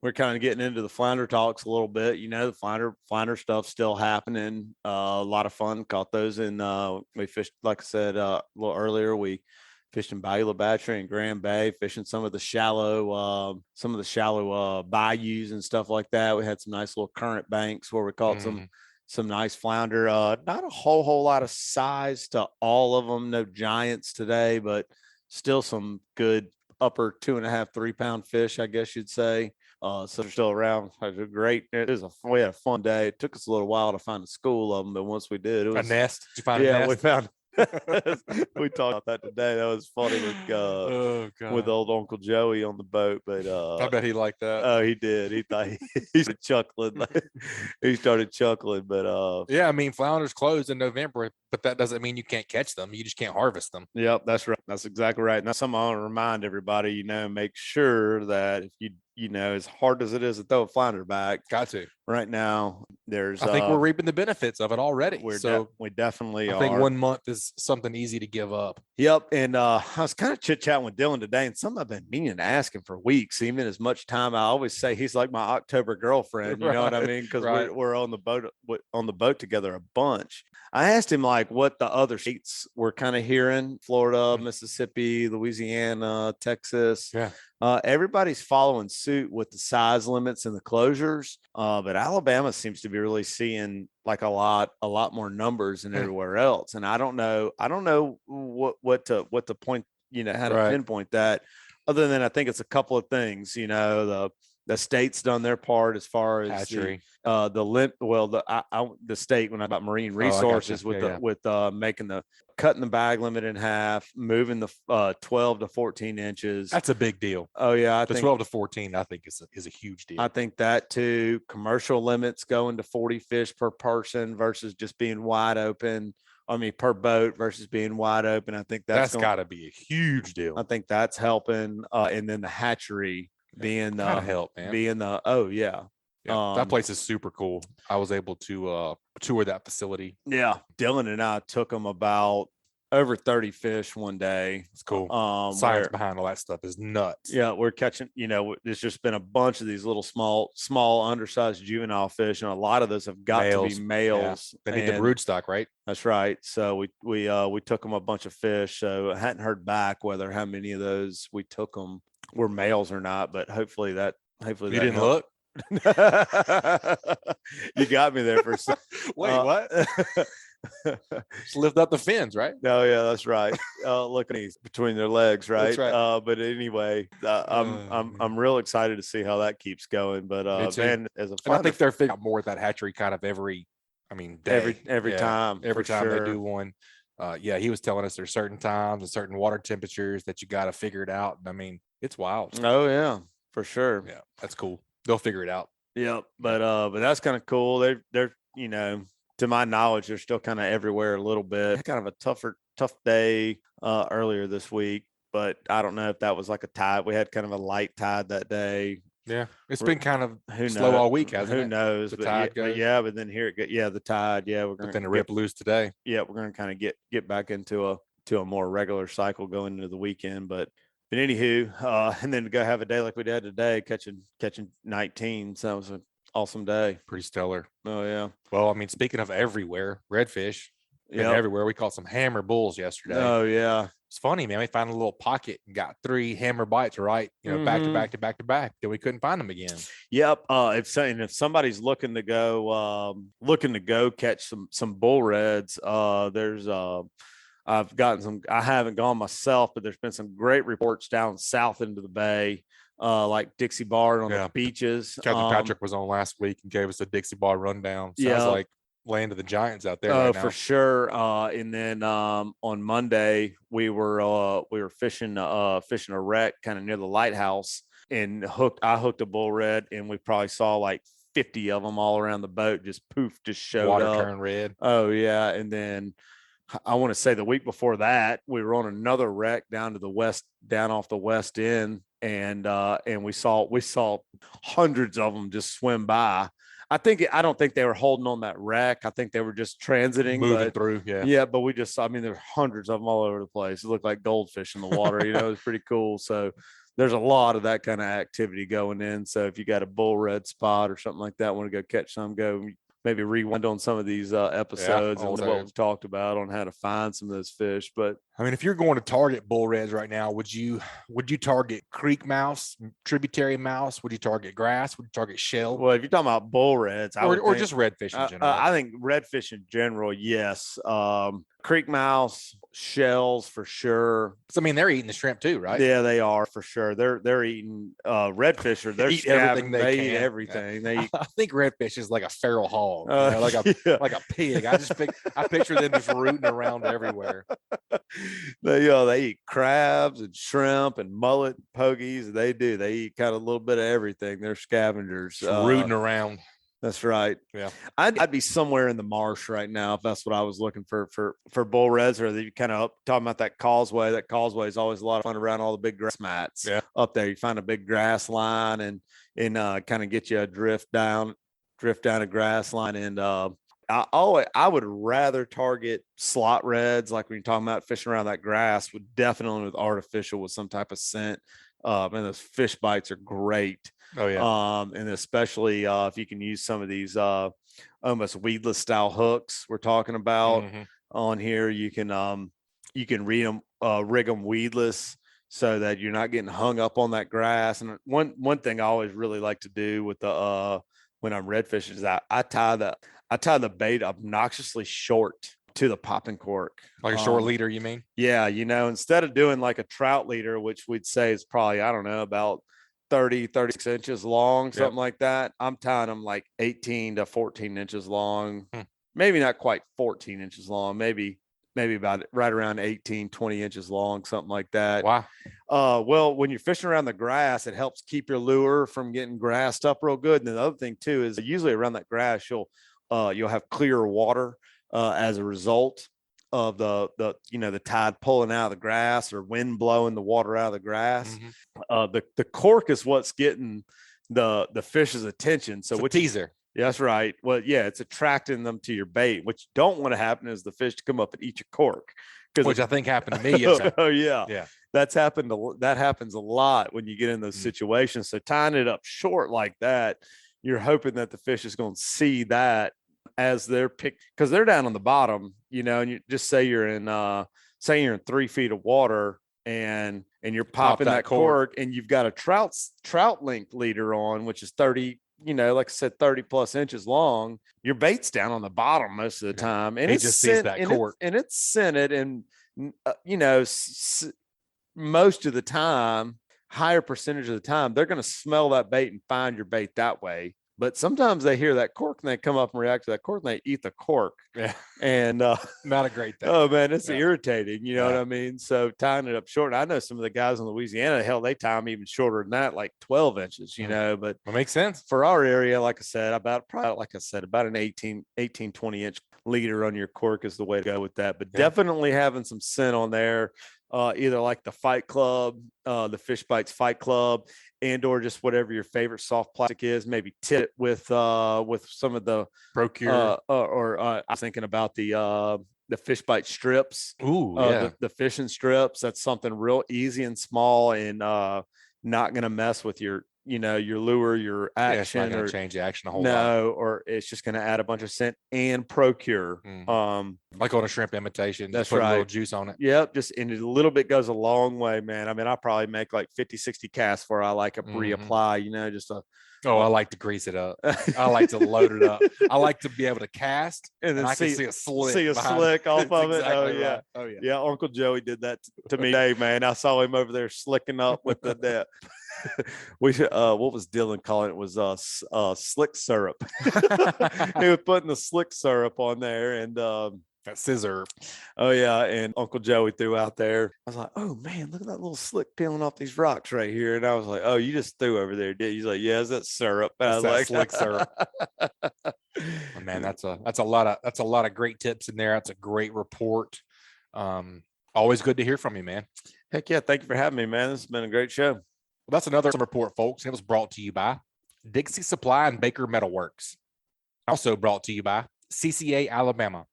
S2: We're kind of getting into the flounder talks a little bit. You know, the flounder stuff's still happening. A lot of fun. Caught those in. We fished, like I said a little earlier. We fished in Bayou La Batre and Grand Bay, fishing some of the shallow bayous and stuff like that. We had some nice little current banks where we caught some nice flounder. Not a whole lot of size to all of them. No giants today, but still some good upper 2.5, 3 pound fish, I guess you'd say. So they're still around. It was great. We had a fun day. It took us a little while to find a school of them, but once we did, it was
S1: a nest. Did you find a nest?
S2: We found. We talked about that today. That was funny with old Uncle Joey on the boat. But
S1: I bet he liked that.
S2: Oh, he did. He thought he started chuckling. He started chuckling. But
S1: yeah, I mean, flounders close in November, but that doesn't mean you can't catch them. You just can't harvest them.
S2: Yep, that's right. That's exactly right. And that's something I want to remind everybody. You know, make sure that if you know, as hard as it is to throw a flounder back,
S1: got to
S2: right now. I
S1: think we're reaping the benefits of it already.
S2: We definitely are.
S1: I think 1 month is something easy to give up.
S2: Yep. And I was kind of chit-chatting with Dylan today, and something I've been meaning to ask him for weeks, even as much time. I always say he's like my October girlfriend, you know what I mean? Because we're on the boat together a bunch. I asked him like what the other states were kind of hearing: Florida, Mississippi, Louisiana, Texas.
S1: Yeah.
S2: Everybody's following suit with the size limits and the closures, but Alabama seems to be really seeing like a lot more numbers than everywhere else. And I don't know what to point, you know, how to pinpoint that, other than I think it's a couple of things. You know, the state's done their part as far as
S1: hatchery.
S2: The state, when I about marine resources, cutting the bag limit in half, moving the 12 to 14 inches.
S1: That's a big deal.
S2: Oh yeah,
S1: the 12 to 14, I think is a huge deal.
S2: I think that too. Commercial limits going to 40 fish per person versus just being wide open. I mean, per boat versus being wide open. I think that's
S1: got to be a huge deal.
S2: I think that's helping. And then the hatchery being
S1: help, man.
S2: That
S1: place is super cool. I was able to tour that facility.
S2: Yeah. Dylan and I took them about over 30 fish one day.
S1: It's cool. Science behind all that stuff is nuts.
S2: Yeah, we're catching, you know, there's just been a bunch of these little small undersized juvenile fish, and a lot of those have got to be males.
S1: Yeah. They need the brood stock, right?
S2: That's right. So we took them a bunch of fish. So I hadn't heard back how many of those we took them were males or not, but hopefully
S1: you didn't look.
S2: You got me there for a second.
S1: Wait, what? Just lift up the fins, right?
S2: No, yeah, that's right. Look at these between their legs, right?
S1: That's right.
S2: But anyway, I'm
S1: Man.
S2: real excited to see how that keeps going. But
S1: Me too.
S2: man, as a
S1: And I
S2: finder,
S1: think they're figuring out more at that hatchery kind of every day.
S2: every
S1: Yeah,
S2: time,
S1: every
S2: for
S1: time they do
S2: sure.
S1: one. Yeah, he was telling us there's certain times and certain water temperatures that you got to figure it out. And I mean, it's wild.
S2: Oh yeah, for sure.
S1: Yeah, that's cool. They'll figure it out.
S2: Yep. But that's kind of cool. They're to my knowledge, they're still kind of everywhere a little bit. Kind of a tough day earlier this week, but I don't know if that was like a tide. We had kind of a light tide that day.
S1: Yeah, it's been kind of
S2: Who
S1: slow
S2: knows?
S1: all week, hasn't
S2: Who
S1: it?
S2: knows?
S1: The
S2: But
S1: tide goes.
S2: but then here it goes. Yeah, the tide. Yeah, we're
S1: But
S2: gonna
S1: then it rip loose today.
S2: we're gonna kind of get back into a more regular cycle going into the weekend. But anywho, and then to go have a day like we did today, catching 19. So that was an awesome day.
S1: Pretty stellar.
S2: Oh yeah.
S1: Well, I mean, speaking of everywhere, redfish, been
S2: Yep.
S1: everywhere. We caught some hammer bulls yesterday.
S2: Oh yeah.
S1: It's funny, man. We found a little pocket and got 3 hammer bites, right? Back to
S2: Mhm.
S1: back to back to back. Then we couldn't find them again.
S2: Yep. If somebody's looking to go catch some bull reds, there's I've gotten some. I haven't gone myself, but there's been some great reports down south into the bay, like Dixie Bar on
S1: Yeah.
S2: the beaches.
S1: Captain Patrick was on last week and gave us a Dixie bar rundown. Sounds
S2: Yeah.
S1: like land of the giants out there
S2: Oh,
S1: right now.
S2: for sure. And then on Monday we were fishing a wreck kind of near the lighthouse, and I hooked a bull red, and we probably saw like 50 of them all around the boat. Just showed
S1: Water
S2: up.
S1: turned red.
S2: Oh yeah. And then I want to say the week before that, we were on another wreck down off the west end, and we saw hundreds of them just swim by. I don't think they were holding on that wreck. I think they were just transiting,
S1: Moving through. Yeah.
S2: yeah, but there's hundreds of them all over the place. It looked like goldfish in the water. It was pretty cool. So there's a lot of that kind of activity going in. So if you got a bull red spot or something like that, want to go catch some, go maybe rewind on some of these episodes and
S1: old
S2: what
S1: days.
S2: we've talked about on how to find some of those fish. But
S1: I mean, if you're going to target bull reds right now, would you target creek mouse, tributary mouse? Would you target grass? Would you target shell?
S2: well, if you're talking about bull reds,
S1: or just redfish in general?
S2: I think redfish in general, yes. Creek mouse, shells for sure.
S1: 'Cause, I mean, they're eating the shrimp too, right?
S2: Yeah, they are for sure. They're eating redfish, or they're
S1: Eat everything they
S2: eat
S1: can.
S2: everything. They eat
S1: I think redfish is like a feral hog, like a
S2: yeah.
S1: like a pig. I picture them just rooting around everywhere.
S2: They eat crabs and shrimp and mullet pogies. They eat kind of a little bit of everything. They're scavengers.
S1: Just rooting around.
S2: That's right.
S1: Yeah.
S2: I'd be somewhere in the marsh right now if that's what I was looking for bull reds, or you kind of talking about that causeway. That causeway is always a lot of fun around all the big grass mats.
S1: Yeah.
S2: Up there, you find a big grass line and kind of get you a drift down a grass line. And I would rather target slot reds, like when you're talking about fishing around that grass, would definitely with artificial with some type of scent. And those fish bites are great.
S1: Oh yeah.
S2: And especially if you can use some of these almost weedless style hooks we're talking about
S1: Mhm.
S2: on here, you can rig them weedless so that you're not getting hung up on that grass. And one thing I always really like to do with the when I'm redfishing is I tie the bait obnoxiously short to the popping cork.
S1: Like a short leader, you mean?
S2: Yeah, instead of doing like a trout leader, which we'd say is probably, I don't know, about 36 inches long, something like that, I'm tying them like 18 to 14 inches long. Maybe not quite 14 inches long, maybe about right around 18, 20 inches long, something like that.
S1: Wow.
S2: Well, when you're fishing around the grass, it helps keep your lure from getting grassed up real good. And the other thing too is usually around that grass, you'll have clear water as a result of the tide pulling out of the grass or wind blowing the water out of the grass.
S1: Mhm.
S2: The cork is what's getting the fish's attention. So
S1: It's a teaser.
S2: Yeah, that's right. Well, yeah, it's attracting them to your bait. What you don't want to happen is the fish to come up and eat your cork.
S1: Which I think happened to me yesterday.
S2: Oh yeah.
S1: Yeah.
S2: That happens a lot when you get in those situations. So tying it up short like that, you're hoping that the fish is going to see that as they're because they're down on the bottom, and you just say you're in 3 feet of water and you're popping that cork and you've got a trout link leader on, which is 30 like I said, 30 plus inches long, your bait's down on the bottom most of the time. And
S1: He
S2: it's
S1: just sees that cork.
S2: and it's scented. And, most of the time, higher percentage of the time, they're going to smell that bait and find your bait that way. But sometimes they hear that cork and they come up and react to that cork and they eat the cork.
S1: Yeah.
S2: And
S1: Not a great thing.
S2: oh man, it's
S1: Yeah.
S2: irritating. You know what I mean? So tying it up short. I know some of the guys in Louisiana, hell, they tie them even shorter than that, like 12 inches, but
S1: It makes sense.
S2: for our area, like I said, about an 18, 20 inch leader on your cork is the way to go with that. But definitely having some scent on there, either like the Fight Club, the Fishbites Fight Club, and or just whatever your favorite soft plastic is. Maybe tip with some of the
S1: Procure.
S2: I was thinking about the Fishbite strips.
S1: Ooh, yeah.
S2: The fishing strips. That's something real easy and small and not going to mess with your lure, your
S1: It's
S2: action,
S1: not going
S2: or
S1: to change the action a whole lot.
S2: no, or it's just going to add a bunch of scent and Procure.
S1: Like on a shrimp imitation.
S2: That's
S1: Just put a little
S2: right.
S1: juice on it.
S2: Yep. Just and a little bit goes a long way, man. I mean, I probably make like 50, 60 casts before I like a reapply, just a.
S1: Oh, I like to grease it up. I like to load it up. I like to be able to cast
S2: and then
S1: I can see a slick.
S2: see a
S1: behind
S2: slick
S1: it.
S2: off
S1: That's
S2: of it.
S1: exactly
S2: Oh
S1: right.
S2: yeah.
S1: Oh yeah.
S2: Yeah, Uncle Joey did that to me today, man. I saw him over there slicking up with the net. We should what was Dylan calling it? Was slick syrup. He was putting the slick syrup on there and
S1: That scissor.
S2: oh yeah, and Uncle Joey threw out there. I was like, oh man, look at that little slick peeling off these rocks right here. And I was like, oh, you just threw over there, did you? He's like, yeah, is that syrup? And I was
S1: That's that
S2: like,
S1: slick syrup. Oh, man, that's a lot of great tips in there. That's a great report. Always good to hear from you, man.
S2: Heck yeah, thank you for having me, man. This has been a great show.
S1: Well, that's another report, folks. It was brought to you by Dixie Supply and Baker Metalworks. Also brought to you by CCA Alabama.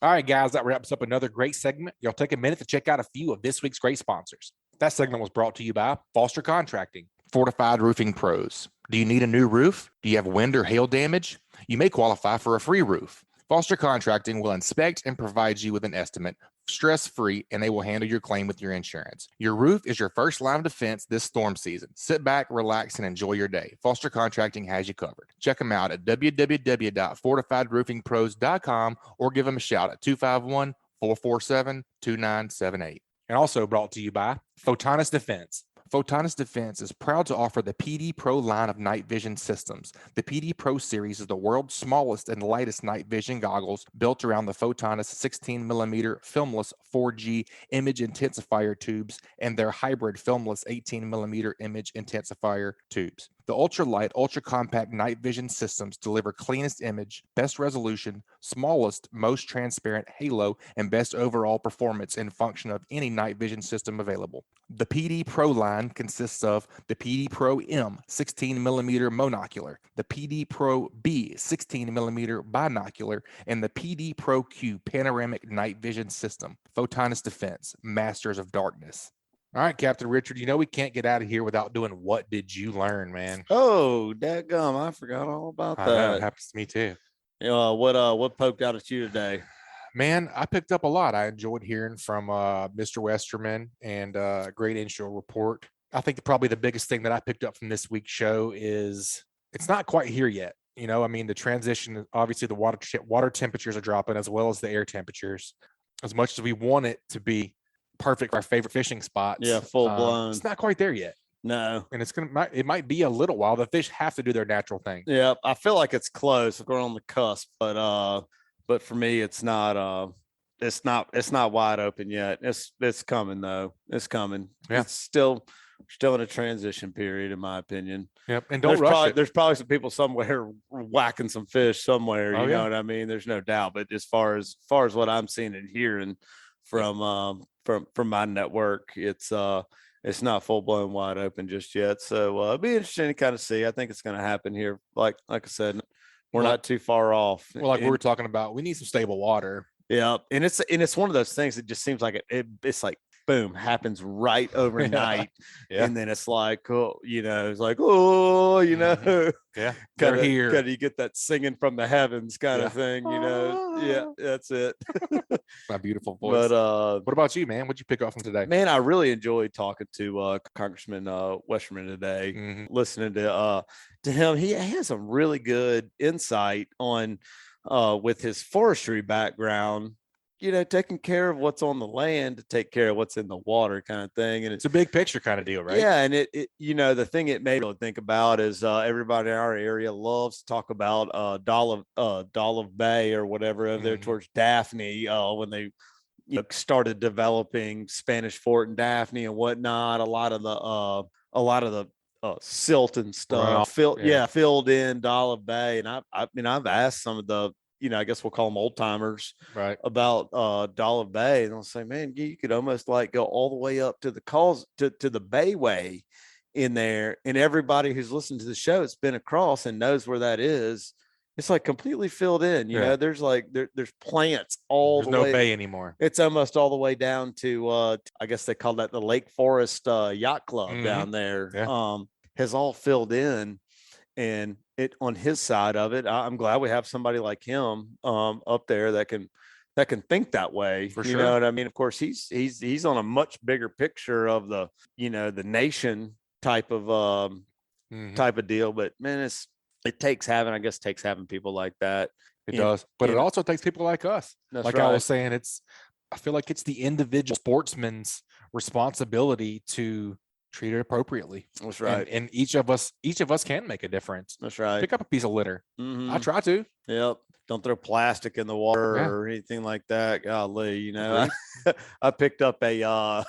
S1: All right, guys, that wraps up another great segment. Y'all take a minute to check out a few of this week's great sponsors. That segment was brought to you by Foster Contracting, Fortified Roofing Pros. Do you need a new roof? Do you have wind or hail damage? You may qualify for a free roof. Foster Contracting will inspect and provide you with an estimate, stress-free, and they will handle your claim with your insurance. Your roof is your first line of defense this storm season. Sit back, relax, and enjoy your day. Foster Contracting has you covered. Check them out at www.fortifiedroofingpros.com or give them a shout at 251-447-2978. And also brought to you by Photonis Defense. Photonis Defense is proud to offer the PD Pro line of night vision systems. The PD Pro series is the world's smallest and lightest night vision goggles built around the Photonis 16mm filmless 4G image intensifier tubes and their hybrid filmless 18mm image intensifier tubes. The ultralight, ultra-compact night vision systems deliver cleanest image, best resolution, smallest, most transparent halo, and best overall performance and function of any night vision system available. The PD Pro line consists of the PD Pro M 16mm monocular, the PD Pro B 16mm binocular, and the PD Pro Q panoramic night vision system. Photonis Defense, masters of darkness. All right, Captain Richard, we can't get out of here without doing What Did You Learn, man?
S2: Oh, dadgum, I forgot all about
S1: I
S2: that.
S1: know, it happens to me too.
S2: What poked out at you today?
S1: Man, I picked up a lot. I enjoyed hearing from Mr. Westerman and great inshore report. I think probably the biggest thing that I picked up from this week's show is it's not quite here yet. The transition, obviously the water temperatures are dropping as well as the air temperatures. As much as we want it to be perfect for our favorite fishing spots.
S2: Yeah, full blown.
S1: It's not quite there yet.
S2: No.
S1: And it might be a little while. The fish have to do their natural thing.
S2: Yeah, I feel like it's close. We're on the cusp, but for me it's not wide open yet. It's coming though. It's coming.
S1: Yeah.
S2: It's still in a transition period, in my opinion.
S1: Yep. And don't rush it.
S2: There's probably some people somewhere whacking some fish somewhere.
S1: Oh,
S2: you
S1: yeah.
S2: know what I mean? There's no doubt. But as far as what I'm seeing and hearing from my network, it's not full blown wide open just yet. So it'll be interesting to kind of see. I think it's going to happen here. Like I said, we're not too far off.
S1: Well, like we were talking about, we need some stable water.
S2: Yeah, and it's one of those things that just seems like it's like boom, happens right overnight.
S1: Yeah.
S2: And then it's like, oh, it's like, oh,
S1: Yeah.
S2: kind
S1: They're
S2: of,
S1: here.
S2: you get that singing from the heavens kind of
S1: Yeah.
S2: thing, Yeah, that's it.
S1: My beautiful voice.
S2: But
S1: what about you, man? What'd you pick up from today?
S2: man, I really enjoyed talking to Congressman Westerman today.
S1: Mhm.
S2: Listening to him, he has some really good insight on with his forestry background. Taking care of what's on the land to take care of what's in the water, kind of thing. And
S1: It's a big picture kind of deal, right?
S2: yeah, and it the thing it made me think about is everybody in our area loves to talk about Dolphin Bay or whatever over there
S1: Mhm.
S2: towards Daphne when they started developing Spanish Fort and Daphne and whatnot. A lot of the silt and stuff filled in Dolphin Bay, and I've asked some of the I guess we'll call them old timers
S1: Right.
S2: about Dolphin Bay, and they'll say, man, you could almost like go all the way up to the to the Bayway in there, and everybody who's listened to the show has been across and knows where that is. It's like completely filled in. There's like there's plants all
S1: There's
S2: the
S1: no
S2: way.
S1: bay anymore.
S2: It's almost all the way down to I guess they call that the Lake Forest Yacht Club
S1: Mhm.
S2: down there.
S1: Yeah.
S2: Has all filled in, and it on his side of it. I'm glad we have somebody like him up there that can think that way.
S1: For
S2: You
S1: sure.
S2: know what I mean? Of course, he's on a much bigger picture of the the nation type of
S1: Mhm.
S2: type of deal. But man, it takes having people like that.
S1: It does, but it also takes people like us.
S2: That's
S1: Like
S2: right.
S1: I was saying, I feel like it's the individual sportsman's responsibility to treat it appropriately.
S2: That's right.
S1: And each of us can make a difference.
S2: That's right.
S1: Pick up a piece of litter.
S2: Mhm.
S1: I try to.
S2: Yep. Don't throw plastic in the water
S1: Yeah.
S2: or anything like that. Golly,
S1: Agreed.
S2: I picked up a,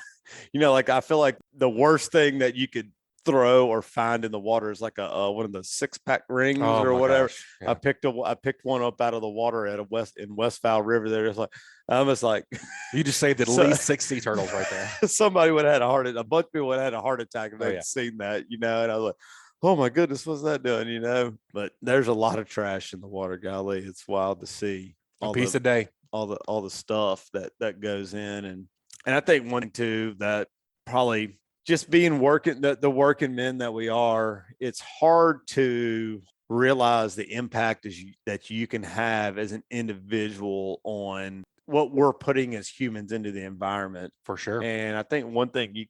S2: like I feel like the worst thing that you could throw or find in the water is like a one of the 6-pack rings
S1: Oh
S2: or
S1: my
S2: whatever.
S1: gosh. Yeah.
S2: I picked one up out of the water at in West Fowl River. There, it's like I almost like
S1: You just saved at least 6 sea turtles right there.
S2: somebody would have had a bunch of people would have had a heart attack if
S1: Oh,
S2: they'd
S1: yeah.
S2: seen that, and I was like, oh my goodness, what's that doing? But there's a lot of trash in the water, golly. It's wild to see
S1: A piece a day.
S2: all the stuff that goes in. And I think one too that probably just being the working men that we are, it's hard to realize the impact that you can have as an individual on what we're putting as humans into the environment.
S1: For sure.
S2: And I think one thing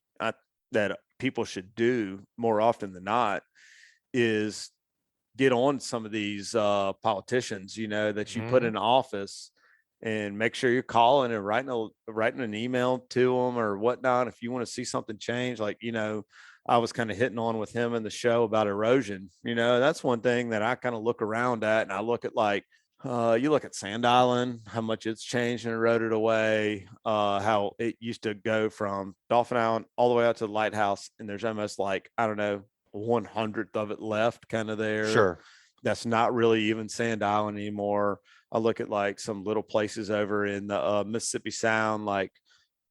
S2: that people should do more often than not is get on some of these politicians, that you put in office, and make sure you're calling and writing an email to them or whatnot. If you want to see something change, like, I was kind of hitting on with him in the show about erosion. That's one thing that I kind of look around at, and I look at like, you look at Sand Island, how much it's changed and eroded away, how it used to go from Dolphin Island all the way out to the lighthouse. And there's almost like, I don't know, 1/100th of it left kind of there.
S1: Sure.
S2: That's not really even Sand Island anymore. I look at like some little places over in the Mississippi Sound, like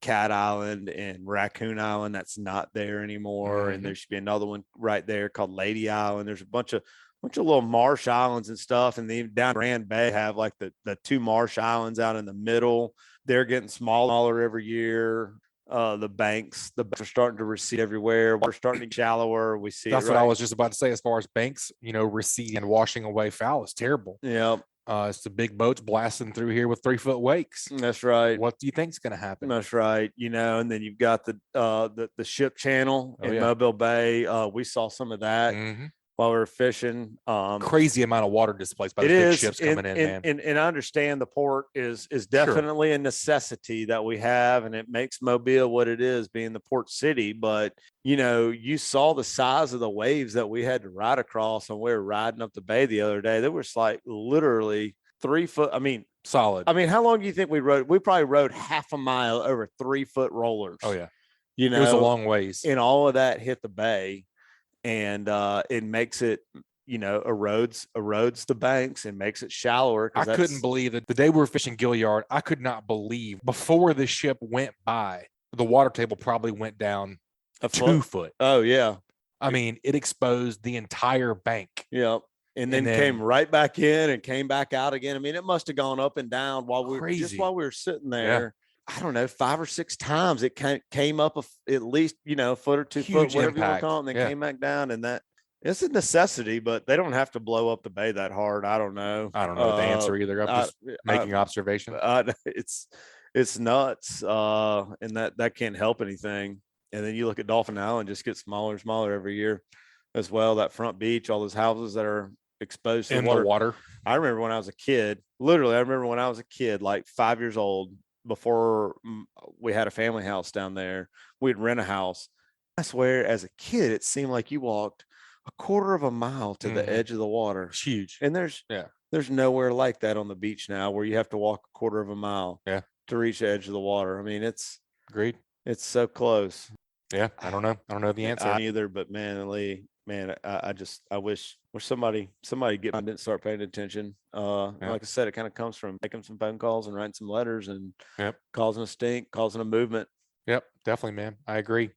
S2: Cat Island and Raccoon Island. That's not there anymore.
S1: Mhm.
S2: And there should be another one right there called Lady Island. There's a bunch of little marsh islands and stuff. And then down Grand Bay have like the 2 marsh islands out in the middle. They're getting smaller every year. The banks are starting to recede everywhere. We're starting to get shallower. We see
S1: That's
S2: it,
S1: what I
S2: right?
S1: was just about to say. As far as banks, receding and washing away foul is terrible.
S2: Yep,
S1: It's the big boats blasting through here with 3-foot wakes.
S2: that's right.
S1: What do you think is going to happen?
S2: That's right. And then you've got the ship channel in
S1: yeah.
S2: Mobile Bay. We saw some of that
S1: Mhm.
S2: while we were fishing.
S1: Crazy amount of water displaced by the
S2: It
S1: big
S2: is,
S1: ships coming in, man.
S2: and I understand the port is definitely a necessity that we have, and it makes Mobile what it is, being the port city. But you saw the size of the waves that we had to ride across, and we were riding up the bay the other day. There was like literally 3 foot. I mean,
S1: Solid.
S2: how long do you think we rode? We probably rode half a mile over 3-foot rollers.
S1: Oh yeah.
S2: It
S1: It was a long ways.
S2: and all of that hit the bay, and it makes it, erodes the banks and makes it shallower.
S1: I couldn't believe that the day we were fishing Gilliard, I could not believe before the ship went by, the water table probably went down
S2: a
S1: 2 foot.
S2: Oh yeah.
S1: I mean, it exposed the entire bank.
S2: Yep. And then came right back in and came back out again. I mean, it must have gone up and down while we were
S1: Crazy.
S2: sitting there. I don't know, 5 or 6 times. It came up at least, a foot or 2 foot,
S1: Huge
S2: whatever you want
S1: impact.
S2: to call it, and then
S1: Yeah.
S2: came back down. And that it's a necessity, but they don't have to blow up the bay that hard. I don't know.
S1: I don't know the answer either. I'm just making observation.
S2: It's nuts. And that can't help anything. And then you look at Dolphin Island, just gets smaller and smaller every year as well. That front beach, all those houses that are exposed to
S1: In
S2: water.
S1: the water.
S2: I remember when I was a kid, like 5 years old, before we had a family house down there, we'd rent a house. I swear, as a kid, it seemed like you walked a quarter of a mile to the edge of the water.
S1: It's huge.
S2: And there's nowhere like that on the beach now, where you have to walk a quarter of a mile to reach the edge of the water. I mean,
S1: Agreed.
S2: It's so close.
S1: Yeah. I don't know the answer.
S2: Either, but man, Lee, I wish somebody didn't start paying attention. Like I said, it kind of comes from making some phone calls and writing some letters and causing a stink, causing a movement.
S1: Yep, definitely, man. I agree.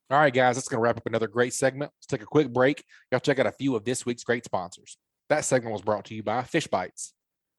S1: All right, guys, that's going to wrap up another great segment. Let's take a quick break. Y'all check out a few of this week's great sponsors. That segment was brought to you by Fishbites.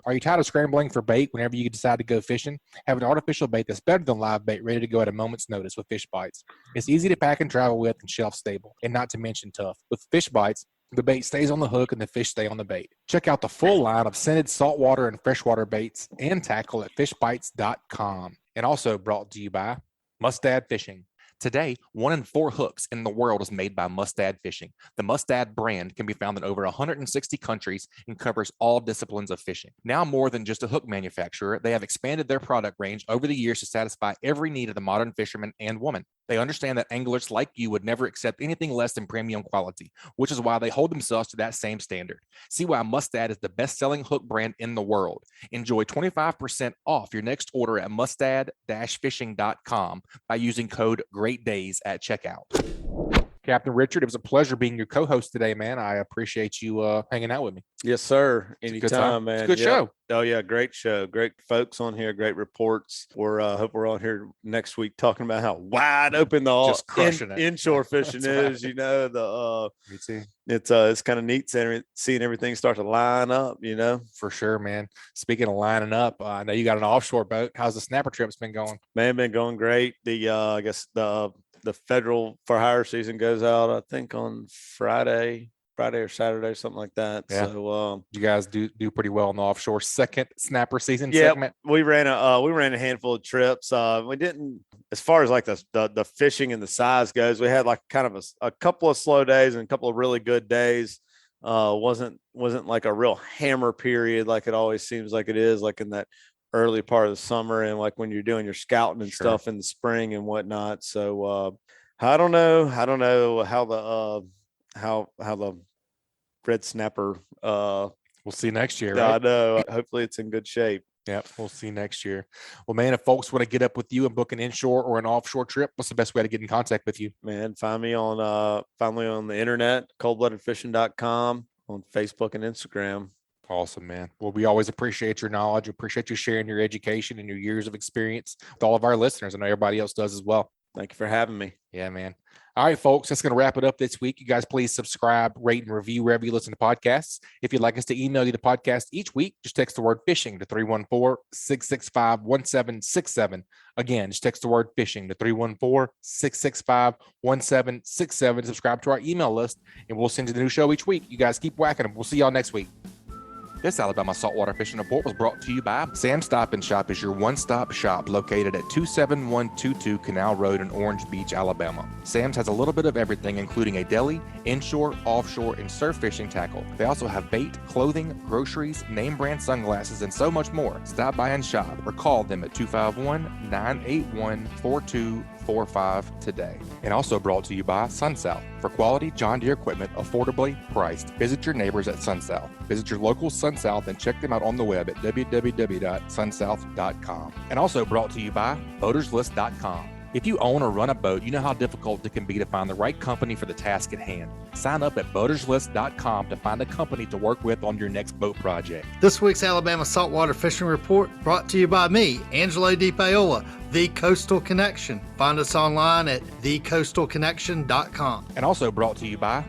S1: Are you tired of scrambling for bait whenever you decide to go fishing? Have an artificial bait that's better than live bait, ready to go at a moment's notice with Fishbites. It's easy to pack and travel with and shelf stable, and not to mention tough. With Fishbites, the bait stays on the hook and the fish stay on the bait. Check out the full line of scented saltwater and freshwater baits and tackle at fishbites.com. And also brought to you by Mustad Fishing. Today, 1 in 4 hooks in the world is made by Mustad Fishing. The Mustad brand can be found in over 160 countries and covers all disciplines of fishing. Now more than just a hook manufacturer, they have expanded their product range over the years to satisfy every need of the modern fisherman and woman. They understand that anglers like you would never accept anything less than premium quality, which is why they hold themselves to that same standard. See why Mustad is the best-selling hook brand in the world. Enjoy 25% off your next order at mustad-fishing.com by using code GREATDAYS at checkout. Captain Richard, it was a pleasure being your co-host today, man. I appreciate you hanging out with me.
S2: Yes, sir. Anytime, man.
S1: It's a good show.
S2: Oh yeah, great show. Great folks on here. Great reports. Hope we're on here next week talking about how wide open the
S1: Just crushing it.
S2: inshore fishing is.
S1: right. Me too.
S2: It's kind of neat seeing everything start to line up.
S1: For sure, man. Speaking of lining up, I know you got an offshore boat. How's the snapper trips been going?
S2: Man, been going great. I guess the federal for hire season goes out, I think, on Friday or Saturday, something like that.
S1: Yeah.
S2: So
S1: you guys do pretty well in the offshore second snapper season
S2: yeah,
S1: segment.
S2: we ran a handful of trips. We didn't, as far as like the fishing and the size goes, we had like kind of a couple of slow days and a couple of really good days. Wasn't like a real hammer period like it always seems like it is, like in that early part of the summer and like when you're doing your scouting and stuff in the spring and whatnot. So I don't know how the red snapper
S1: we'll see next year,
S2: I
S1: right?
S2: know. Hopefully it's in good shape.
S1: Yep, we'll see next year. Well, man, if folks want to get up with you and book an inshore or an offshore trip, what's the best way to get in contact with you?
S2: Man, find me on the internet, coldbloodedfishing.com, on Facebook and Instagram.
S1: Awesome, man. Well, we always appreciate your knowledge. Appreciate you sharing your education and your years of experience with all of our listeners. I know everybody else does as well.
S2: Thank you for having me.
S1: Yeah, man. All right, folks, that's going to wrap it up this week. You guys, please subscribe, rate, and review wherever you listen to podcasts. If you'd like us to email you the podcast each week, just text the word fishing to 314-665-1767. Again, just text the word fishing to 314-665-1767. Subscribe to our email list, and we'll send you the new show each week. You guys keep whacking them. We'll see y'all next week. This Alabama Saltwater Fishing Report was brought to you by Sam's Stop and Shop is your one-stop shop located at 27122 Canal Road in Orange Beach, Alabama. Sam's has a little bit of everything, including a deli, inshore, offshore, and surf fishing tackle. They also have bait, clothing, groceries, name brand sunglasses, and so much more. Stop by and shop or call them at 251-981-4245 today. And also brought to you by SunSouth. For quality John Deere equipment affordably priced, visit your neighbors at SunSouth. Visit your local SunSouth and check them out on the web at www.sunsouth.com. And also brought to you by boaterslist.com. If you own or run a boat, you know how difficult it can be to find the right company for the task at hand. Sign up at boaterslist.com to find a company to work with on your next boat project.
S5: This week's Alabama Saltwater Fishing Report brought to you by me, Angelo DePaola, The Coastal Connection. Find us online at thecoastalconnection.com.
S1: And also brought to you by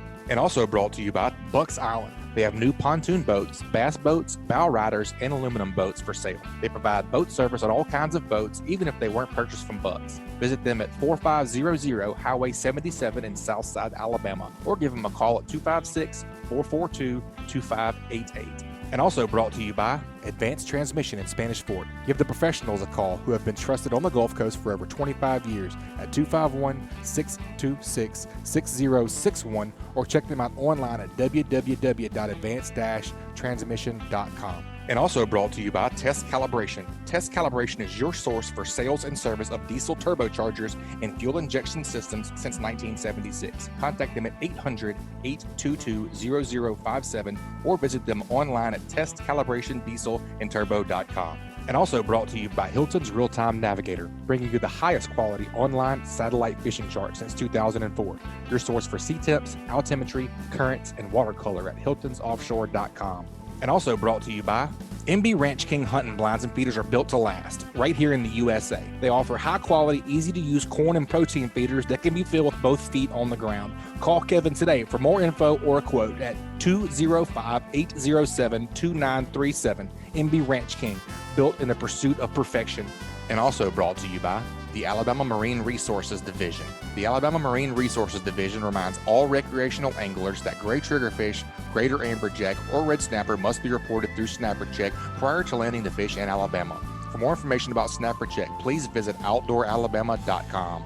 S1: Bucks Island. They have new pontoon boats, bass boats, bow riders, and aluminum boats for sale. They provide boat service on all kinds of boats, even if they weren't purchased from Bucks. Visit them at 4500 Highway 77 in Southside, Alabama, or give them a call at 256-442-2588. And also brought to you by Advanced Transmission in Spanish Fort. Give the professionals a call who have been trusted on the Gulf Coast for over 25 years at 251-626-6061 or check them out online at www.advanced-transmission.com. And also brought to you by Test Calibration. Test Calibration is your source for sales and service of diesel turbochargers and fuel injection systems since 1976. Contact them at 800-822-0057 or visit them online at testcalibrationdieselandturbo.com. And also brought to you by Hilton's Real-Time Navigator, bringing you the highest quality online satellite fishing chart since 2004. Your source for sea temps, altimetry, currents, and watercolor at hiltonsoffshore.com. And also brought to you by MB Ranch King hunting blinds and feeders are built to last right here in the USA. They offer high quality, easy to use corn and protein feeders that can be filled with both feet on the ground. Call Kevin today for more info or a quote at 205-807-2937. MB Ranch King, built in the pursuit of perfection. And also brought to you by the Alabama Marine Resources Division. The Alabama Marine Resources Division reminds all recreational anglers that gray triggerfish, greater amberjack, or red snapper must be reported through Snapper Check prior to landing the fish in Alabama. For more information about Snapper Check, please visit outdooralabama.com.